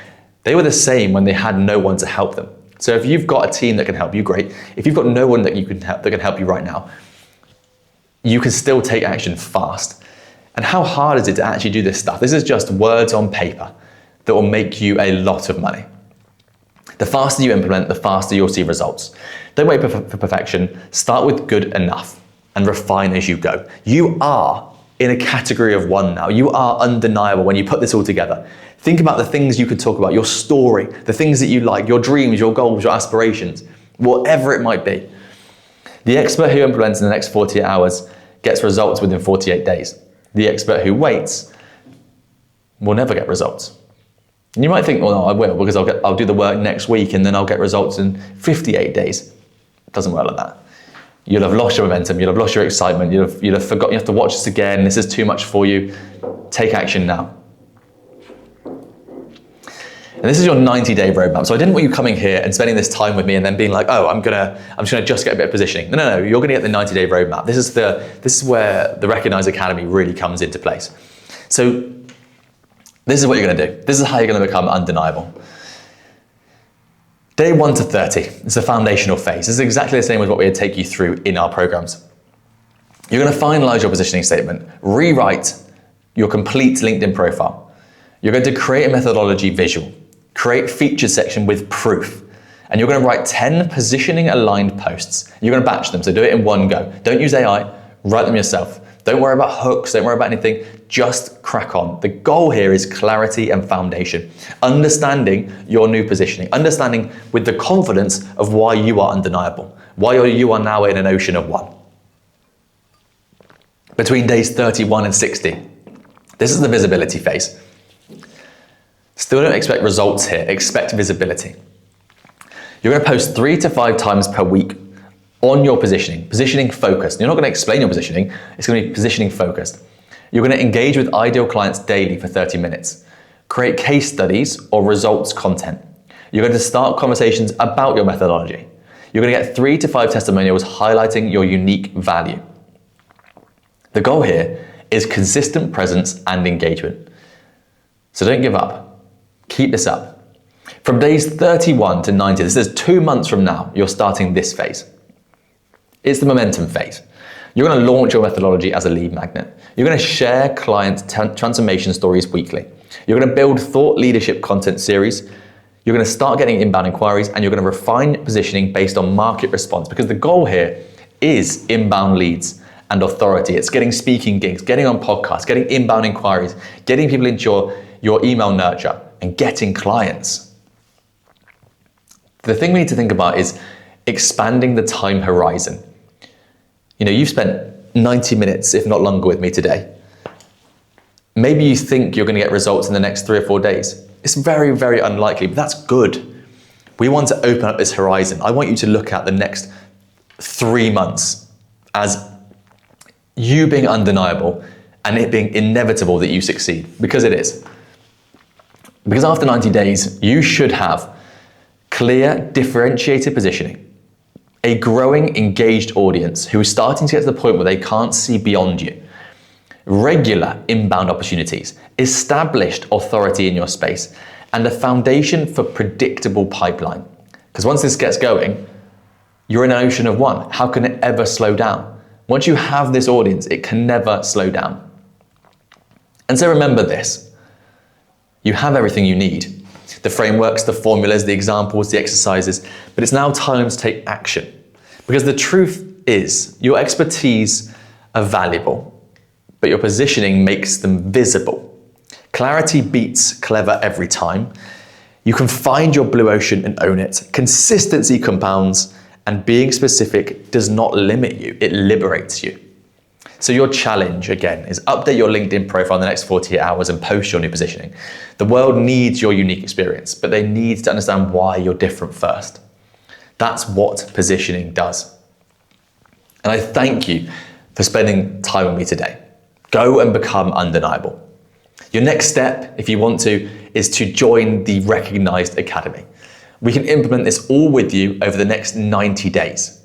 They were the same when they had no one to help them. So if you've got a team that can help you, great. If you've got no one that can help you right now, you can still take action fast. And how hard is it to actually do this stuff? This is just words on paper that will make you a lot of money. The faster you implement, the faster you'll see results. Don't wait for perfection. Start with good enough and refine as you go. You are in a category of 1 now. You are undeniable when you put this all together. Think about the things you could talk about, your story, the things that you like, your dreams, your goals, your aspirations, whatever it might be. The expert who implements in the next 48 hours gets results within 48 days. The expert who waits will never get results. And you might think, well, no, I will, because I'll do the work next week and then I'll get results in 58 days. It doesn't work like that. You'll have lost your momentum, you'll have lost your excitement, you'll have forgotten you have to watch this again, this is too much for you. Take action now. And this is your 90-day roadmap. So I didn't want you coming here and spending this time with me and then being like, oh, I'm just gonna just get a bit of positioning. No, you're gonna get the 90-day roadmap. This is where the Recognize Academy really comes into place. So this is what you're gonna do. This is how you're gonna become undeniable. Day 1 to 30 is the foundational phase. This is exactly the same as what we take you through in our programs. You're gonna finalize your positioning statement, rewrite your complete LinkedIn profile. You're going to create a methodology visual, create feature section with proof, and you're going to write 10 positioning aligned posts. You're going to batch them, so do it in one go. Don't use AI, write them yourself. Don't worry about hooks, don't worry about anything, just crack on. The goal here is clarity and foundation. Understanding your new positioning, understanding with the confidence of why you are undeniable, why you are now in an ocean of 1. Between days 31 and 60, this is the visibility phase. Still don't expect results here, expect visibility. You're going to post 3 to 5 times per week on your positioning focused. You're not going to explain your positioning, it's going to be positioning focused. You're going to engage with ideal clients daily for 30 minutes. Create case studies or results content. You're going to start conversations about your methodology. You're going to get 3 to 5 testimonials highlighting your unique value. The goal here is consistent presence and engagement. So don't give up. Keep this up. From days 31 to 90, this is 2 months from now, you're starting this phase. It's the momentum phase. You're going to launch your methodology as a lead magnet. You're going to share client transformation stories weekly. You're going to build thought leadership content series. You're going to start getting inbound inquiries, and you're going to refine positioning based on market response, because the goal here is inbound leads and authority. It's getting speaking gigs, getting on podcasts, getting inbound inquiries, getting people into your email nurture, and getting clients. The thing we need to think about is expanding the time horizon. You've spent 90 minutes, if not longer, with me today. Maybe you think you're going to get results in the next 3 or 4 days. It's very, very unlikely, but that's good. We want to open up this horizon. I want you to look at the next 3 months as you being undeniable and it being inevitable that you succeed, because it is. Because after 90 days, you should have clear, differentiated positioning, a growing, engaged audience who is starting to get to the point where they can't see beyond you, regular inbound opportunities, established authority in your space, and a foundation for predictable pipeline. Because once this gets going, you're in an ocean of one. How can it ever slow down? Once you have this audience, it can never slow down. And so remember this. You have everything you need. The frameworks, the formulas, the examples, the exercises, but it's now time to take action. Because the truth is, your expertise are valuable, but your positioning makes them visible. Clarity beats clever every time. You can find your blue ocean and own it. Consistency compounds, and being specific does not limit you, it liberates you. So your challenge, again, is update your LinkedIn profile in the next 48 hours and post your new positioning. The world needs your unique experience, but they need to understand why you're different first. That's what positioning does. And I thank you for spending time with me today. Go and become undeniable. Your next step, if you want to, is to join the Recognized Academy. We can implement this all with you over the next 90 days.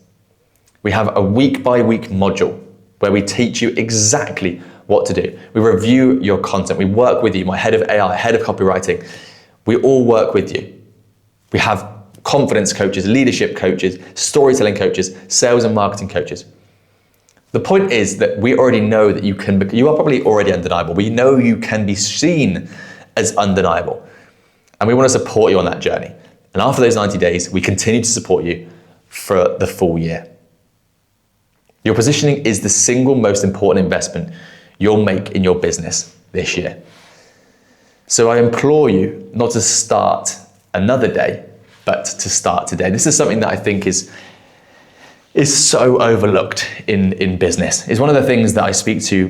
We have a week-by-week module where we teach you exactly what to do. We review your content. We work with you, my head of AI, head of copywriting. We all work with you. We have confidence coaches, leadership coaches, storytelling coaches, sales and marketing coaches. The point is that we already know that you are probably already undeniable. We know you can be seen as undeniable. And we want to support you on that journey. And after those 90 days, we continue to support you for the full year. Your positioning is the single most important investment you'll make in your business this year. So I implore you not to start another day, but to start today. This is something that I think is so overlooked in business. It's one of the things that I speak to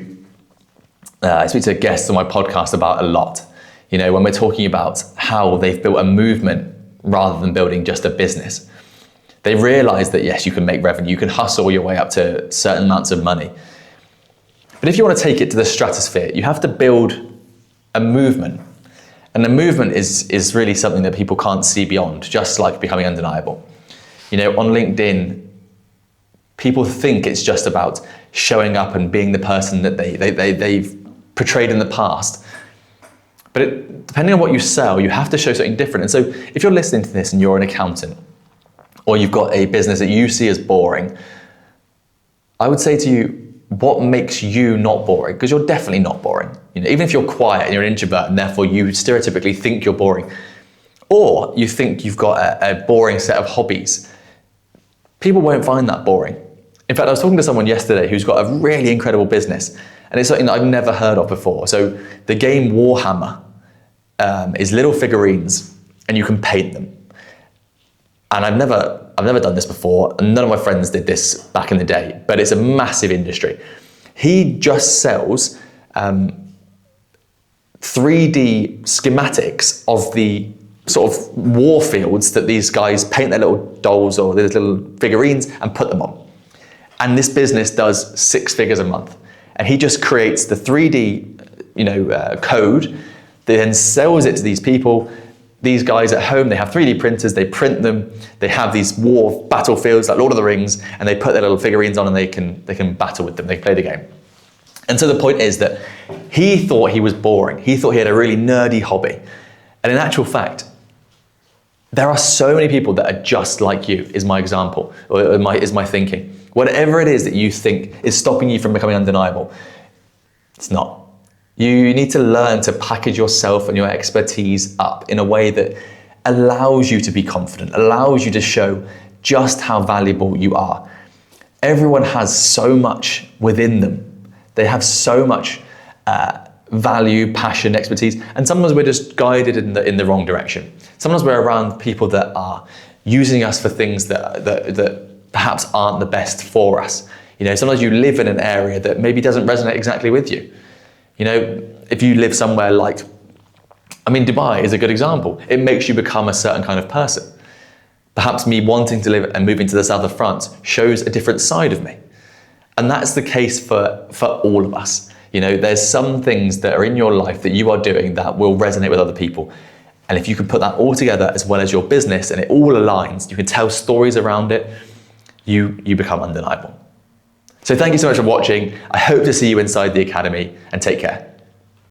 guests on my podcast about a lot. When we're talking about how they've built a movement rather than building just a business. They realize that yes, you can make revenue, you can hustle your way up to certain amounts of money. But if you want to take it to the stratosphere, you have to build a movement. And the movement is really something that people can't see beyond, just like becoming undeniable. On LinkedIn, people think it's just about showing up and being the person that they've portrayed in the past. But depending on what you sell, you have to show something different. And so if you're listening to this and you're an accountant, or you've got a business that you see as boring, I would say to you, what makes you not boring? Because you're definitely not boring. Even if you're quiet and you're an introvert and therefore you stereotypically think you're boring, or you think you've got a boring set of hobbies, people won't find that boring. In fact, I was talking to someone yesterday who's got a really incredible business, and it's something that I've never heard of before. So the game Warhammer is little figurines and you can paint them. And I've never done this before, and none of my friends did this back in the day, but it's a massive industry. He just sells 3D schematics of the sort of war fields that these guys paint their little dolls or their little figurines and put them on. And this business does 6 figures a month. And he just creates the 3D code, then sells it to these people. These guys at home, they have 3D printers, they print them, they have these war battlefields like Lord of the Rings, and they put their little figurines on and they can battle with them, they play the game. And so the point is that he thought he was boring. He thought he had a really nerdy hobby. And in actual fact, there are so many people that are just like you, is my example, or is my thinking. Whatever it is that you think is stopping you from becoming undeniable, it's not. You need to learn to package yourself and your expertise up in a way that allows you to be confident, allows you to show just how valuable you are. Everyone has so much within them. They have so much value, passion, expertise, and sometimes we're just guided in the wrong direction. Sometimes we're around people that are using us for things that perhaps aren't the best for us. You know, sometimes you live in an area that maybe doesn't resonate exactly with you. You know, if you live somewhere like, Dubai is a good example. It makes you become a certain kind of person. Perhaps me wanting to live and moving to the south of France shows a different side of me. And that's the case for all of us. You know, there's some things that are in your life that you are doing that will resonate with other people. And if you can put that all together as well as your business and it all aligns, you can tell stories around it, you become undeniable. So thank you so much for watching. I hope to see you inside the academy, and take care.